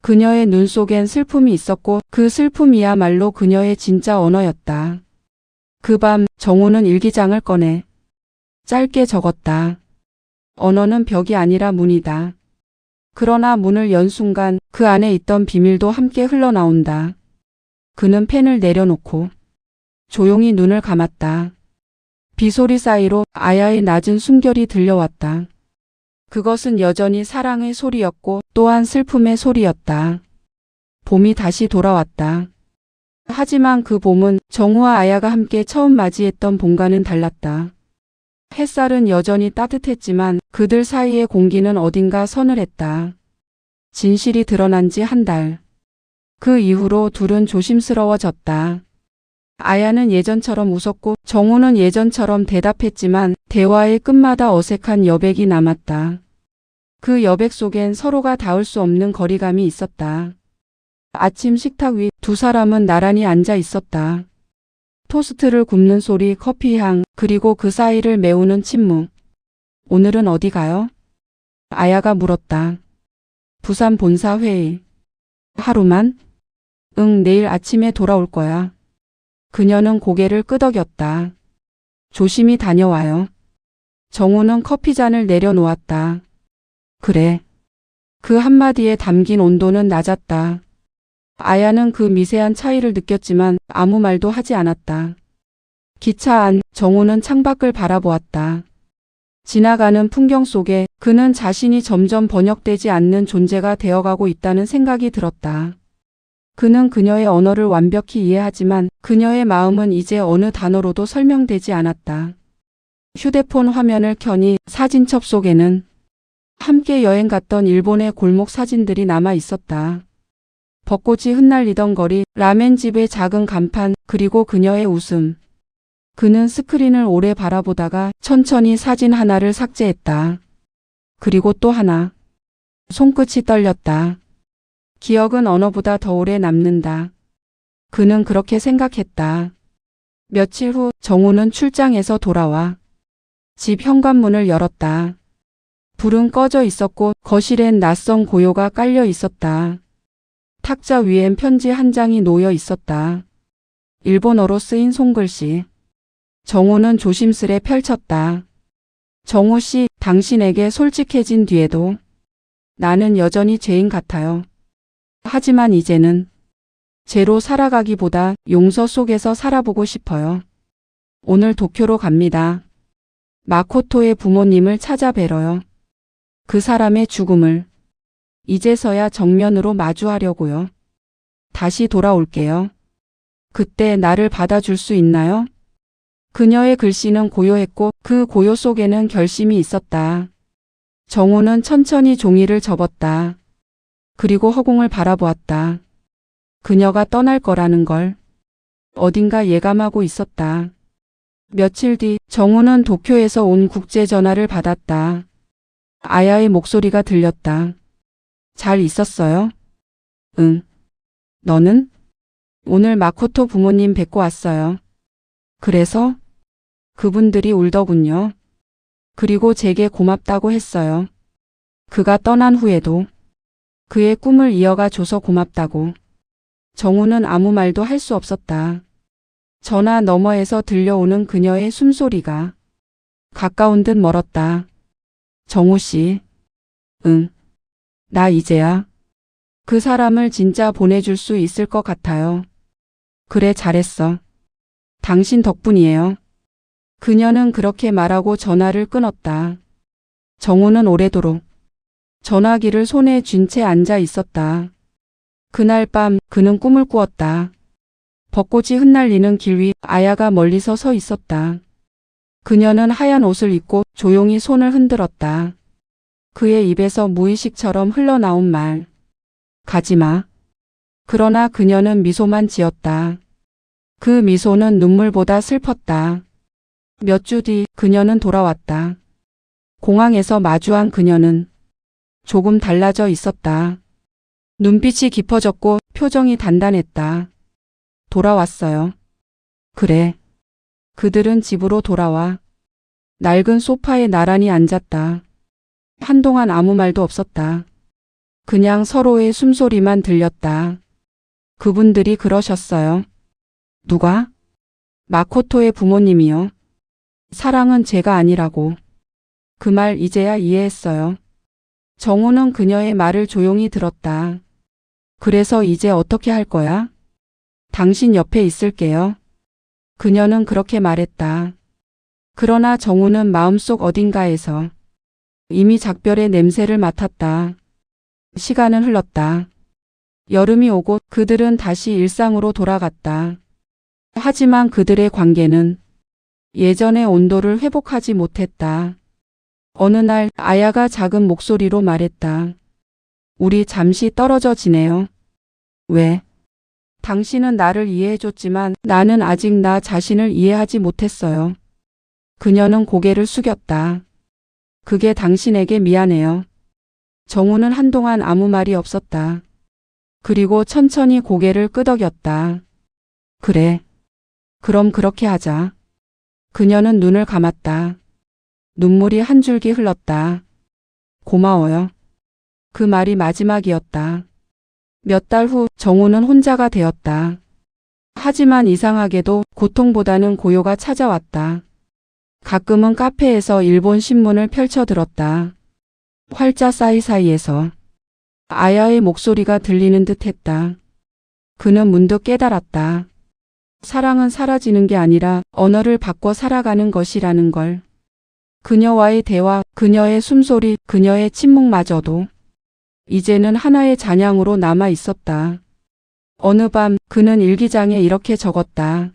그녀의 눈 속엔 슬픔이 있었고 그 슬픔이야말로 그녀의 진짜 언어였다. 그 밤 정우는 일기장을 꺼내 짧게 적었다. 언어는 벽이 아니라 문이다. 그러나 문을 연 순간 그 안에 있던 비밀도 함께 흘러나온다. 그는 펜을 내려놓고 조용히 눈을 감았다. 비소리 사이로 아야의 낮은 숨결이 들려왔다. 그것은 여전히 사랑의 소리였고 또한 슬픔의 소리였다. 봄이 다시 돌아왔다. 하지만 그 봄은 정우와 아야가 함께 처음 맞이했던 봄과는 달랐다. 햇살은 여전히 따뜻했지만 그들 사이의 공기는 어딘가 서늘했다. 진실이 드러난 지 한 달. 그 이후로 둘은 조심스러워졌다. 아야는 예전처럼 웃었고 정우는 예전처럼 대답했지만 대화의 끝마다 어색한 여백이 남았다. 그 여백 속엔 서로가 닿을 수 없는 거리감이 있었다. 아침 식탁 위 두 사람은 나란히 앉아 있었다. 토스트를 굽는 소리, 커피 향, 그리고 그 사이를 메우는 침묵. 오늘은 어디 가요? 아야가 물었다. 부산 본사 회의. 하루만? 응, 내일 아침에 돌아올 거야. 그녀는 고개를 끄덕였다. 조심히 다녀와요. 정우는 커피잔을 내려놓았다. 그래. 그 한마디에 담긴 온도는 낮았다. 아야는 그 미세한 차이를 느꼈지만 아무 말도 하지 않았다. 기차 안 정우는 창밖을 바라보았다. 지나가는 풍경 속에 그는 자신이 점점 번역되지 않는 존재가 되어가고 있다는 생각이 들었다. 그는 그녀의 언어를 완벽히 이해하지만 그녀의 마음은 이제 어느 단어로도 설명되지 않았다. 휴대폰 화면을 켜니 사진첩 속에는 함께 여행 갔던 일본의 골목 사진들이 남아 있었다. 벚꽃이 흩날리던 거리, 라멘집의 작은 간판, 그리고 그녀의 웃음. 그는 스크린을 오래 바라보다가 천천히 사진 하나를 삭제했다. 그리고 또 하나. 손끝이 떨렸다. 기억은 언어보다 더 오래 남는다. 그는 그렇게 생각했다. 며칠 후 정우는 출장에서 돌아와 집 현관문을 열었다. 불은 꺼져 있었고 거실엔 낯선 고요가 깔려 있었다. 탁자 위엔 편지 한 장이 놓여 있었다. 일본어로 쓰인 손글씨. 정우는 조심스레 펼쳤다. 정우 씨, 당신에게 솔직해진 뒤에도 나는 여전히 죄인 같아요. 하지만 이제는 죄로 살아가기보다 용서 속에서 살아보고 싶어요. 오늘 도쿄로 갑니다. 마코토의 부모님을 찾아뵈러요. 그 사람의 죽음을 이제서야 정면으로 마주하려고요. 다시 돌아올게요. 그때 나를 받아줄 수 있나요? 그녀의 글씨는 고요했고 그 고요 속에는 결심이 있었다. 정우는 천천히 종이를 접었다. 그리고 허공을 바라보았다. 그녀가 떠날 거라는 걸 어딘가 예감하고 있었다. 며칠 뒤 정우는 도쿄에서 온 국제 전화를 받았다. 아야의 목소리가 들렸다. 잘 있었어요? 응. 너는? 오늘 마코토 부모님 뵙고 왔어요. 그래서? 그분들이 울더군요. 그리고 제게 고맙다고 했어요. 그가 떠난 후에도 그의 꿈을 이어가 줘서 고맙다고. 정우는 아무 말도 할 수 없었다. 전화 너머에서 들려오는 그녀의 숨소리가 가까운 듯 멀었다. 정우 씨. 응. 나 이제야 그 사람을 진짜 보내줄 수 있을 것 같아요. 그래, 잘했어. 당신 덕분이에요. 그녀는 그렇게 말하고 전화를 끊었다. 정우는 오래도록 전화기를 손에 쥔 채 앉아 있었다. 그날 밤 그는 꿈을 꾸었다. 벚꽃이 흩날리는 길 위 아야가 멀리서 서 있었다. 그녀는 하얀 옷을 입고 조용히 손을 흔들었다. 그의 입에서 무의식처럼 흘러나온 말. 가지마. 그러나 그녀는 미소만 지었다. 그 미소는 눈물보다 슬펐다. 몇 주 뒤 그녀는 돌아왔다. 공항에서 마주한 그녀는 조금 달라져 있었다. 눈빛이 깊어졌고 표정이 단단했다. 돌아왔어요. 그래. 그들은 집으로 돌아와 낡은 소파에 나란히 앉았다. 한동안 아무 말도 없었다. 그냥 서로의 숨소리만 들렸다. 그분들이 그러셨어요. 누가? 마코토의 부모님이요. 사랑은 죄가 아니라고. 그 말 이제야 이해했어요. 정우는 그녀의 말을 조용히 들었다. 그래서 이제 어떻게 할 거야? 당신 옆에 있을게요. 그녀는 그렇게 말했다. 그러나 정우는 마음속 어딘가에서 이미 작별의 냄새를 맡았다. 시간은 흘렀다. 여름이 오고 그들은 다시 일상으로 돌아갔다. 하지만 그들의 관계는 예전의 온도를 회복하지 못했다. 어느 날 아야가 작은 목소리로 말했다. 우리 잠시 떨어져 지내요. 왜? 당신은 나를 이해해줬지만 나는 아직 나 자신을 이해하지 못했어요. 그녀는 고개를 숙였다. 그게 당신에게 미안해요. 정우는 한동안 아무 말이 없었다. 그리고 천천히 고개를 끄덕였다. 그래. 그럼 그렇게 하자. 그녀는 눈을 감았다. 눈물이 한 줄기 흘렀다. 고마워요. 그 말이 마지막이었다. 몇 달 후 정우는 혼자가 되었다. 하지만 이상하게도 고통보다는 고요가 찾아왔다. 가끔은 카페에서 일본 신문을 펼쳐들었다. 활자 사이사이에서 아야의 목소리가 들리는 듯했다. 그는 문득 깨달았다. 사랑은 사라지는 게 아니라 언어를 바꿔 살아가는 것이라는 걸. 그녀와의 대화, 그녀의 숨소리, 그녀의 침묵마저도 이제는 하나의 잔향으로 남아 있었다. 어느 밤 그는 일기장에 이렇게 적었다.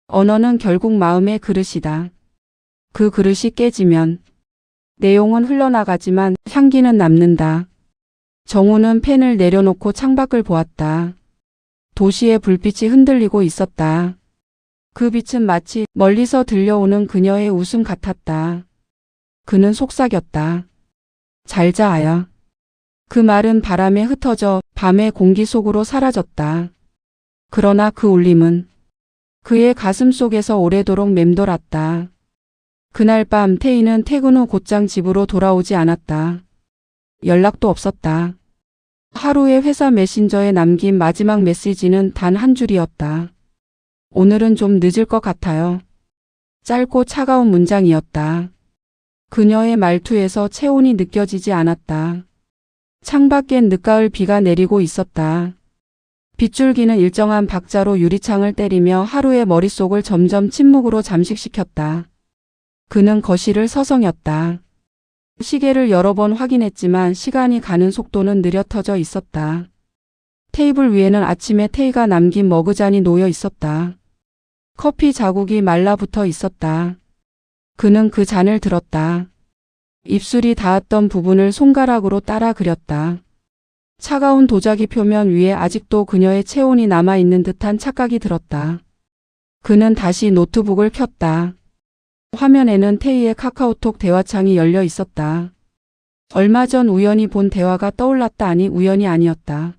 언어는 결국 마음의 그릇이다. 그 그릇이 깨지면 내용은 흘러나가지만 향기는 남는다. 정우는 펜을 내려놓고 창밖을 보았다. 도시의 불빛이 흔들리고 있었다. 그 빛은 마치 멀리서 들려오는 그녀의 웃음 같았다. 그는 속삭였다. 잘 자, 아야. 그 말은 바람에 흩어져 밤의 공기 속으로 사라졌다. 그러나 그 울림은 그의 가슴 속에서 오래도록 맴돌았다. 그날 밤 태희는 퇴근 후 곧장 집으로 돌아오지 않았다. 연락도 없었다. 하루의 회사 메신저에 남긴 마지막 메시지는 단 한 줄이었다. 오늘은 좀 늦을 것 같아요. 짧고 차가운 문장이었다. 그녀의 말투에서 체온이 느껴지지 않았다. 창밖엔 늦가을 비가 내리고 있었다. 빗줄기는 일정한 박자로 유리창을 때리며 하루의 머릿속을 점점 침묵으로 잠식시켰다. 그는 거실을 서성였다. 시계를 여러 번 확인했지만 시간이 가는 속도는 느려터져 있었다. 테이블 위에는 아침에 태희가 남긴 머그잔이 놓여 있었다. 커피 자국이 말라붙어 있었다. 그는 그 잔을 들었다. 입술이 닿았던 부분을 손가락으로 따라 그렸다. 차가운 도자기 표면 위에 아직도 그녀의 체온이 남아있는 듯한 착각이 들었다. 그는 다시 노트북을 켰다. 화면에는 태희의 카카오톡 대화창이 열려 있었다. 얼마 전 우연히 본 대화가 떠올랐다. 아니, 우연이 아니었다.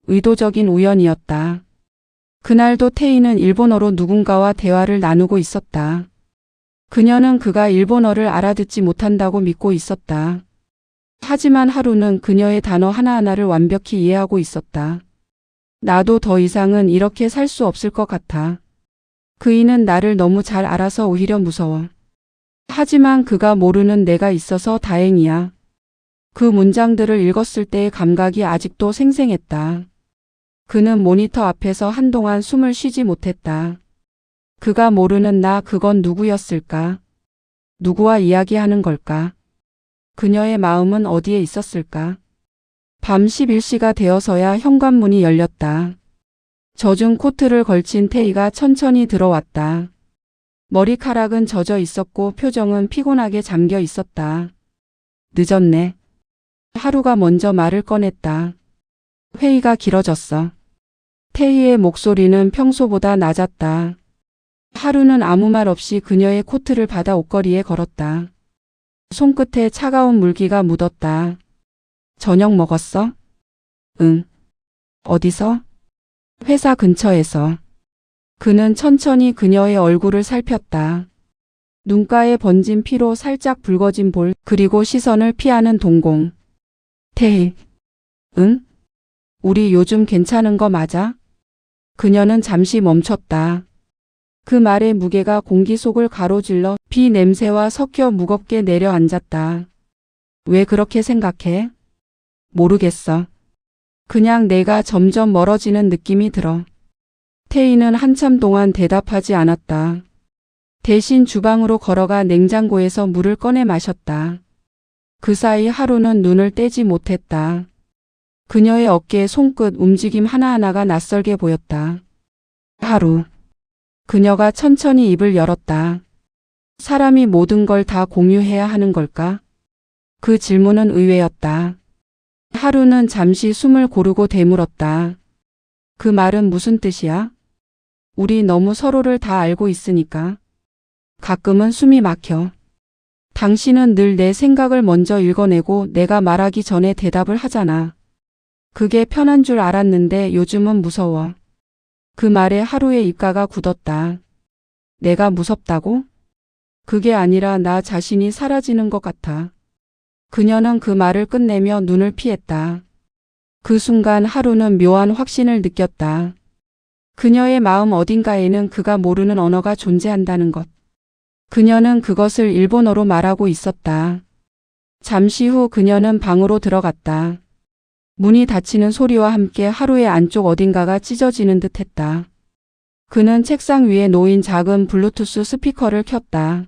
의도적인 우연이었다. 그날도 태희는 일본어로 누군가와 대화를 나누고 있었다. 그녀는 그가 일본어를 알아듣지 못한다고 믿고 있었다. 하지만 하루는 그녀의 단어 하나하나를 완벽히 이해하고 있었다. 나도 더 이상은 이렇게 살 수 없을 것 같아. 그이는 나를 너무 잘 알아서 오히려 무서워. 하지만 그가 모르는 내가 있어서 다행이야. 그 문장들을 읽었을 때의 감각이 아직도 생생했다. 그는 모니터 앞에서 한동안 숨을 쉬지 못했다. 그가 모르는 나, 그건 누구였을까? 누구와 이야기하는 걸까? 그녀의 마음은 어디에 있었을까? 밤 11시가 되어서야 현관문이 열렸다. 젖은 코트를 걸친 태희가 천천히 들어왔다. 머리카락은 젖어 있었고 표정은 피곤하게 잠겨 있었다. 늦었네. 하루가 먼저 말을 꺼냈다. 회의가 길어졌어. 태희의 목소리는 평소보다 낮았다. 하루는 아무 말 없이 그녀의 코트를 받아 옷걸이에 걸었다. 손끝에 차가운 물기가 묻었다. 저녁 먹었어? 응. 어디서? 회사 근처에서. 그는 천천히 그녀의 얼굴을 살폈다. 눈가에 번진 피로 살짝 붉어진 볼, 그리고 시선을 피하는 동공. 태희. 응? 우리 요즘 괜찮은 거 맞아? 그녀는 잠시 멈췄다. 그 말의 무게가 공기 속을 가로질러 비 냄새와 섞여 무겁게 내려앉았다. 왜 그렇게 생각해? 모르겠어. 그냥 내가 점점 멀어지는 느낌이 들어. 태희는 한참 동안 대답하지 않았다. 대신 주방으로 걸어가 냉장고에서 물을 꺼내 마셨다. 그 사이 하루는 눈을 떼지 못했다. 그녀의 어깨 손끝 움직임 하나하나가 낯설게 보였다. 하루. 그녀가 천천히 입을 열었다. 사람이 모든 걸 다 공유해야 하는 걸까? 그 질문은 의외였다. 하루는 잠시 숨을 고르고 되물었다. 그 말은 무슨 뜻이야? 우리 너무 서로를 다 알고 있으니까. 가끔은 숨이 막혀. 당신은 늘 내 생각을 먼저 읽어내고 내가 말하기 전에 대답을 하잖아. 그게 편한 줄 알았는데 요즘은 무서워. 그 말에 하루의 입가가 굳었다. 내가 무섭다고? 그게 아니라 나 자신이 사라지는 것 같아. 그녀는 그 말을 끝내며 눈을 피했다. 그 순간 하루는 묘한 확신을 느꼈다. 그녀의 마음 어딘가에는 그가 모르는 언어가 존재한다는 것. 그녀는 그것을 일본어로 말하고 있었다. 잠시 후 그녀는 방으로 들어갔다. 문이 닫히는 소리와 함께 하루의 안쪽 어딘가가 찢어지는 듯 했다. 그는 책상 위에 놓인 작은 블루투스 스피커를 켰다.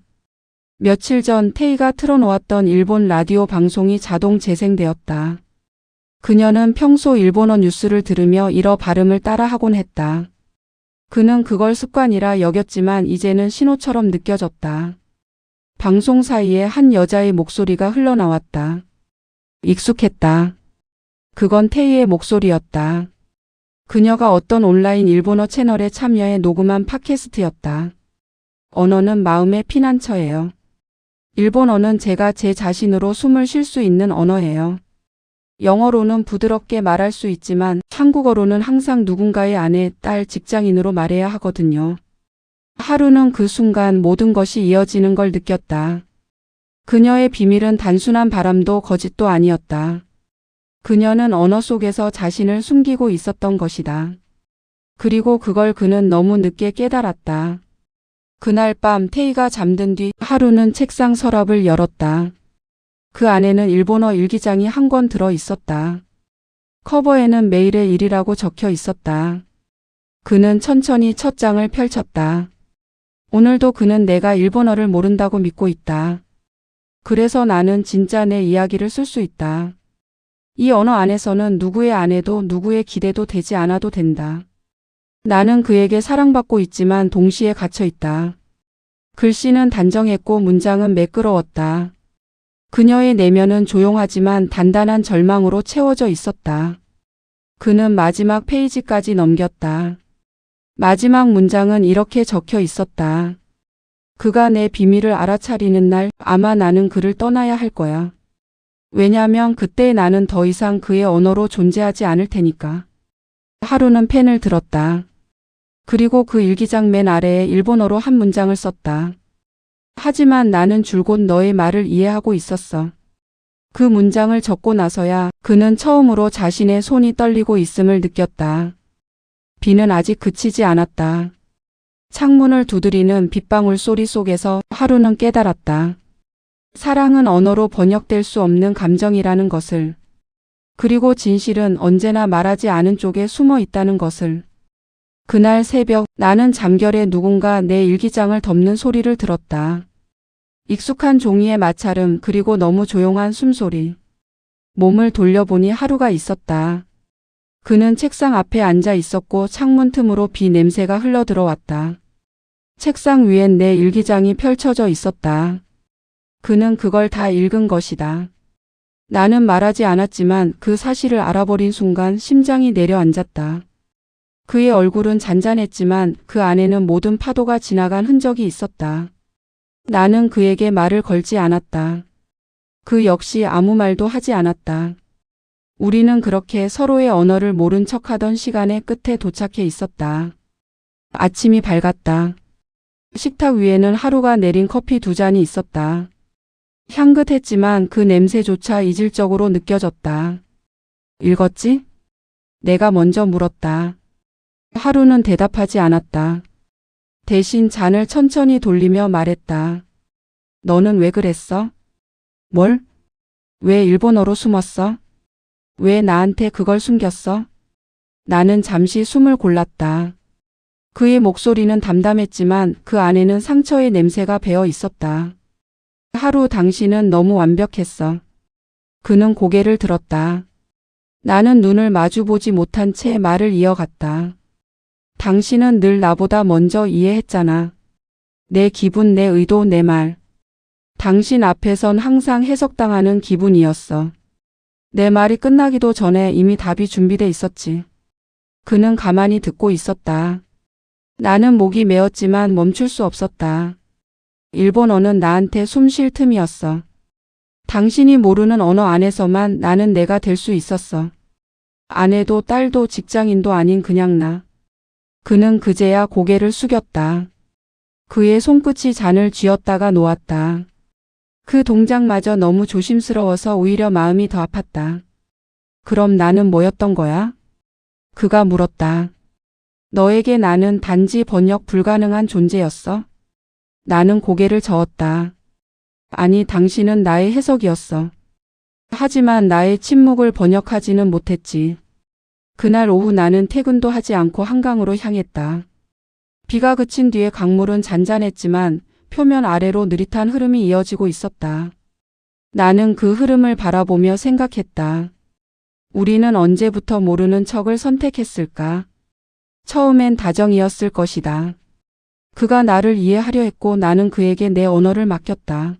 며칠 전 태희가 틀어놓았던 일본 라디오 방송이 자동 재생되었다. 그녀는 평소 일본어 뉴스를 들으며 일어 발음을 따라하곤 했다. 그는 그걸 습관이라 여겼지만 이제는 신호처럼 느껴졌다. 방송 사이에 한 여자의 목소리가 흘러나왔다. 익숙했다. 그건 태희의 목소리였다. 그녀가 어떤 온라인 일본어 채널에 참여해 녹음한 팟캐스트였다. 언어는 마음의 피난처예요. 일본어는 제가 제 자신으로 숨을 쉴 수 있는 언어예요. 영어로는 부드럽게 말할 수 있지만 한국어로는 항상 누군가의 아내, 딸, 직장인으로 말해야 하거든요. 하루는 그 순간 모든 것이 이어지는 걸 느꼈다. 그녀의 비밀은 단순한 바람도 거짓도 아니었다. 그녀는 언어 속에서 자신을 숨기고 있었던 것이다. 그리고 그걸 그는 너무 늦게 깨달았다. 그날 밤 태희가 잠든 뒤 하루는 책상 서랍을 열었다. 그 안에는 일본어 일기장이 한 권 들어 있었다. 커버에는 매일의 일이라고 적혀 있었다. 그는 천천히 첫 장을 펼쳤다. 오늘도 그는 내가 일본어를 모른다고 믿고 있다. 그래서 나는 진짜 내 이야기를 쓸 수 있다. 이 언어 안에서는 누구의 아내도 누구의 기대도 되지 않아도 된다. 나는 그에게 사랑받고 있지만 동시에 갇혀 있다. 글씨는 단정했고 문장은 매끄러웠다. 그녀의 내면은 조용하지만 단단한 절망으로 채워져 있었다. 그는 마지막 페이지까지 넘겼다. 마지막 문장은 이렇게 적혀 있었다. 그가 내 비밀을 알아차리는 날 아마 나는 그를 떠나야 할 거야. 왜냐면 그때 나는 더 이상 그의 언어로 존재하지 않을 테니까. 하루는 펜을 들었다. 그리고 그 일기장 맨 아래에 일본어로 한 문장을 썼다. 하지만 나는 줄곧 너의 말을 이해하고 있었어. 그 문장을 적고 나서야 그는 처음으로 자신의 손이 떨리고 있음을 느꼈다. 비는 아직 그치지 않았다. 창문을 두드리는 빗방울 소리 속에서 하루는 깨달았다. 사랑은 언어로 번역될 수 없는 감정이라는 것을. 그리고 진실은 언제나 말하지 않은 쪽에 숨어 있다는 것을. 그날 새벽 나는 잠결에 누군가 내 일기장을 덮는 소리를 들었다. 익숙한 종이의 마찰음 그리고 너무 조용한 숨소리. 몸을 돌려보니 하루가 있었다. 그는 책상 앞에 앉아 있었고 창문 틈으로 비 냄새가 흘러 들어왔다. 책상 위엔 내 일기장이 펼쳐져 있었다. 그는 그걸 다 읽은 것이다. 나는 말하지 않았지만 그 사실을 알아버린 순간 심장이 내려앉았다. 그의 얼굴은 잔잔했지만 그 안에는 모든 파도가 지나간 흔적이 있었다. 나는 그에게 말을 걸지 않았다. 그 역시 아무 말도 하지 않았다. 우리는 그렇게 서로의 언어를 모른 척하던 시간의 끝에 도착해 있었다. 아침이 밝았다. 식탁 위에는 하루가 내린 커피 2잔이 있었다. 향긋했지만 그 냄새조차 이질적으로 느껴졌다. 읽었지? 내가 먼저 물었다. 하루는 대답하지 않았다. 대신 잔을 천천히 돌리며 말했다. 너는 왜 그랬어? 뭘? 왜 일본어로 숨었어? 왜 나한테 그걸 숨겼어? 나는 잠시 숨을 골랐다. 그의 목소리는 담담했지만 그 안에는 상처의 냄새가 배어 있었다. 하루 당신은 너무 완벽했어. 그는 고개를 들었다. 나는 눈을 마주보지 못한 채 말을 이어갔다. 당신은 늘 나보다 먼저 이해했잖아. 내 기분, 내 의도, 내 말. 당신 앞에선 항상 해석당하는 기분이었어. 내 말이 끝나기도 전에 이미 답이 준비돼 있었지. 그는 가만히 듣고 있었다. 나는 목이 메었지만 멈출 수 없었다. 일본어는 나한테 숨 쉴 틈이었어. 당신이 모르는 언어 안에서만 나는 내가 될 수 있었어. 아내도 딸도 직장인도 아닌 그냥 나. 그는 그제야 고개를 숙였다. 그의 손끝이 잔을 쥐었다가 놓았다. 그 동작마저 너무 조심스러워서 오히려 마음이 더 아팠다. 그럼 나는 뭐였던 거야? 그가 물었다. 너에게 나는 단지 번역 불가능한 존재였어? 나는 고개를 저었다. 아니, 당신은 나의 해석이었어. 하지만 나의 침묵을 번역하지는 못했지. 그날 오후 나는 퇴근도 하지 않고 한강으로 향했다. 비가 그친 뒤에 강물은 잔잔했지만 표면 아래로 느릿한 흐름이 이어지고 있었다. 나는 그 흐름을 바라보며 생각했다. 우리는 언제부터 모르는 척을 선택했을까? 처음엔 다정이었을 것이다. 그가 나를 이해하려 했고 나는 그에게 내 언어를 맡겼다.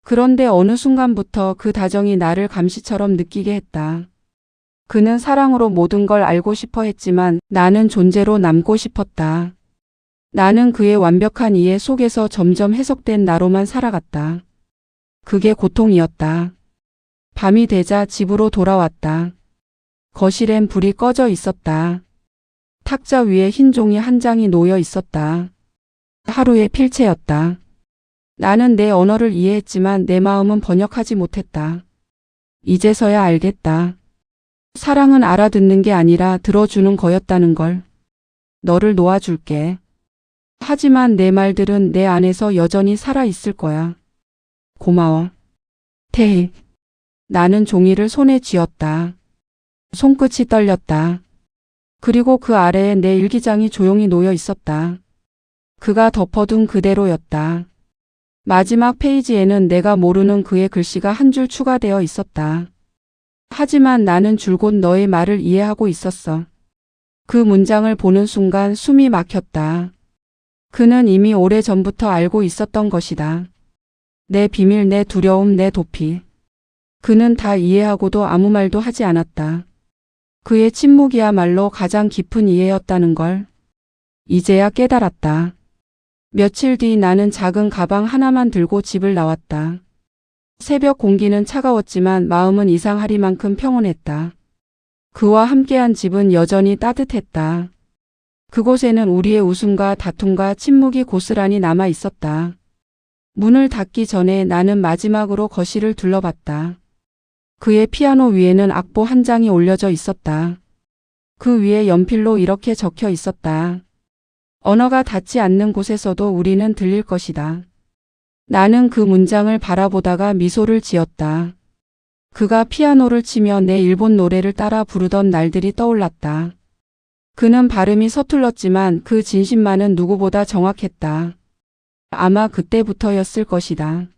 그런데 어느 순간부터 그 다정이 나를 감시처럼 느끼게 했다. 그는 사랑으로 모든 걸 알고 싶어 했지만 나는 존재로 남고 싶었다. 나는 그의 완벽한 이해 속에서 점점 해석된 나로만 살아갔다. 그게 고통이었다. 밤이 되자 집으로 돌아왔다. 거실엔 불이 꺼져 있었다. 탁자 위에 흰 종이 한 장이 놓여 있었다. 하루의 필체였다. 나는 내 언어를 이해했지만 내 마음은 번역하지 못했다. 이제서야 알겠다. 사랑은 알아듣는 게 아니라 들어주는 거였다는 걸. 너를 놓아줄게. 하지만 내 말들은 내 안에서 여전히 살아있을 거야. 고마워. 태희. 나는 종이를 손에 쥐었다. 손끝이 떨렸다. 그리고 그 아래에 내 일기장이 조용히 놓여 있었다. 그가 덮어둔 그대로였다. 마지막 페이지에는 내가 모르는 그의 글씨가 한 줄 추가되어 있었다. 하지만 나는 줄곧 너의 말을 이해하고 있었어. 그 문장을 보는 순간 숨이 막혔다. 그는 이미 오래전부터 알고 있었던 것이다. 내 비밀, 내 두려움, 내 도피. 그는 다 이해하고도 아무 말도 하지 않았다. 그의 침묵이야말로 가장 깊은 이해였다는 걸 이제야 깨달았다. 며칠 뒤 나는 작은 가방 하나만 들고 집을 나왔다. 새벽 공기는 차가웠지만 마음은 이상하리만큼 평온했다. 그와 함께한 집은 여전히 따뜻했다. 그곳에는 우리의 웃음과 다툼과 침묵이 고스란히 남아 있었다. 문을 닫기 전에 나는 마지막으로 거실을 둘러봤다. 그의 피아노 위에는 악보 한 장이 올려져 있었다. 그 위에 연필로 이렇게 적혀 있었다. 언어가 닿지 않는 곳에서도 우리는 들릴 것이다. 나는 그 문장을 바라보다가 미소를 지었다. 그가 피아노를 치며 내 일본 노래를 따라 부르던 날들이 떠올랐다. 그는 발음이 서툴렀지만 그 진심만은 누구보다 정확했다. 아마 그때부터였을 것이다.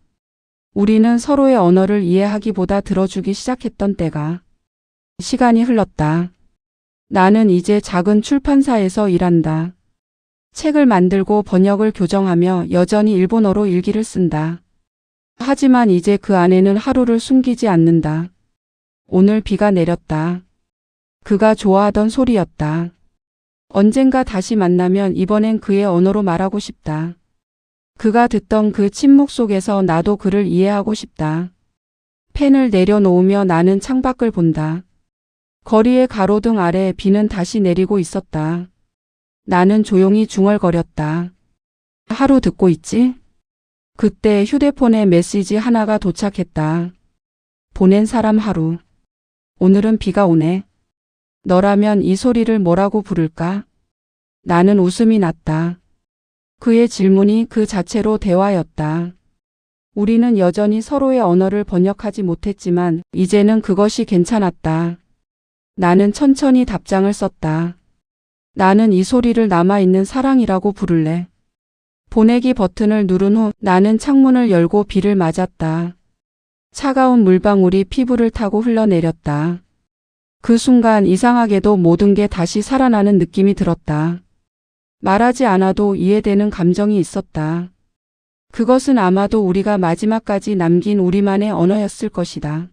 우리는 서로의 언어를 이해하기보다 들어주기 시작했던 때가. 시간이 흘렀다. 나는 이제 작은 출판사에서 일한다. 책을 만들고 번역을 교정하며 여전히 일본어로 일기를 쓴다. 하지만 이제 그 안에는 하루를 숨기지 않는다. 오늘 비가 내렸다. 그가 좋아하던 소리였다. 언젠가 다시 만나면 이번엔 그의 언어로 말하고 싶다. 그가 듣던 그 침묵 속에서 나도 그를 이해하고 싶다. 펜을 내려놓으며 나는 창밖을 본다. 거리의 가로등 아래 비는 다시 내리고 있었다. 나는 조용히 중얼거렸다. 하루 듣고 있지? 그때 휴대폰에 메시지 하나가 도착했다. 보낸 사람 하루. 오늘은 비가 오네. 너라면 이 소리를 뭐라고 부를까? 나는 웃음이 났다. 그의 질문이 그 자체로 대화였다. 우리는 여전히 서로의 언어를 번역하지 못했지만 이제는 그것이 괜찮았다. 나는 천천히 답장을 썼다. 나는 이 소리를 남아있는 사랑이라고 부를래. 보내기 버튼을 누른 후 나는 창문을 열고 비를 맞았다. 차가운 물방울이 피부를 타고 흘러내렸다. 그 순간 이상하게도 모든 게 다시 살아나는 느낌이 들었다. 말하지 않아도 이해되는 감정이 있었다. 그것은 아마도 우리가 마지막까지 남긴 우리만의 언어였을 것이다.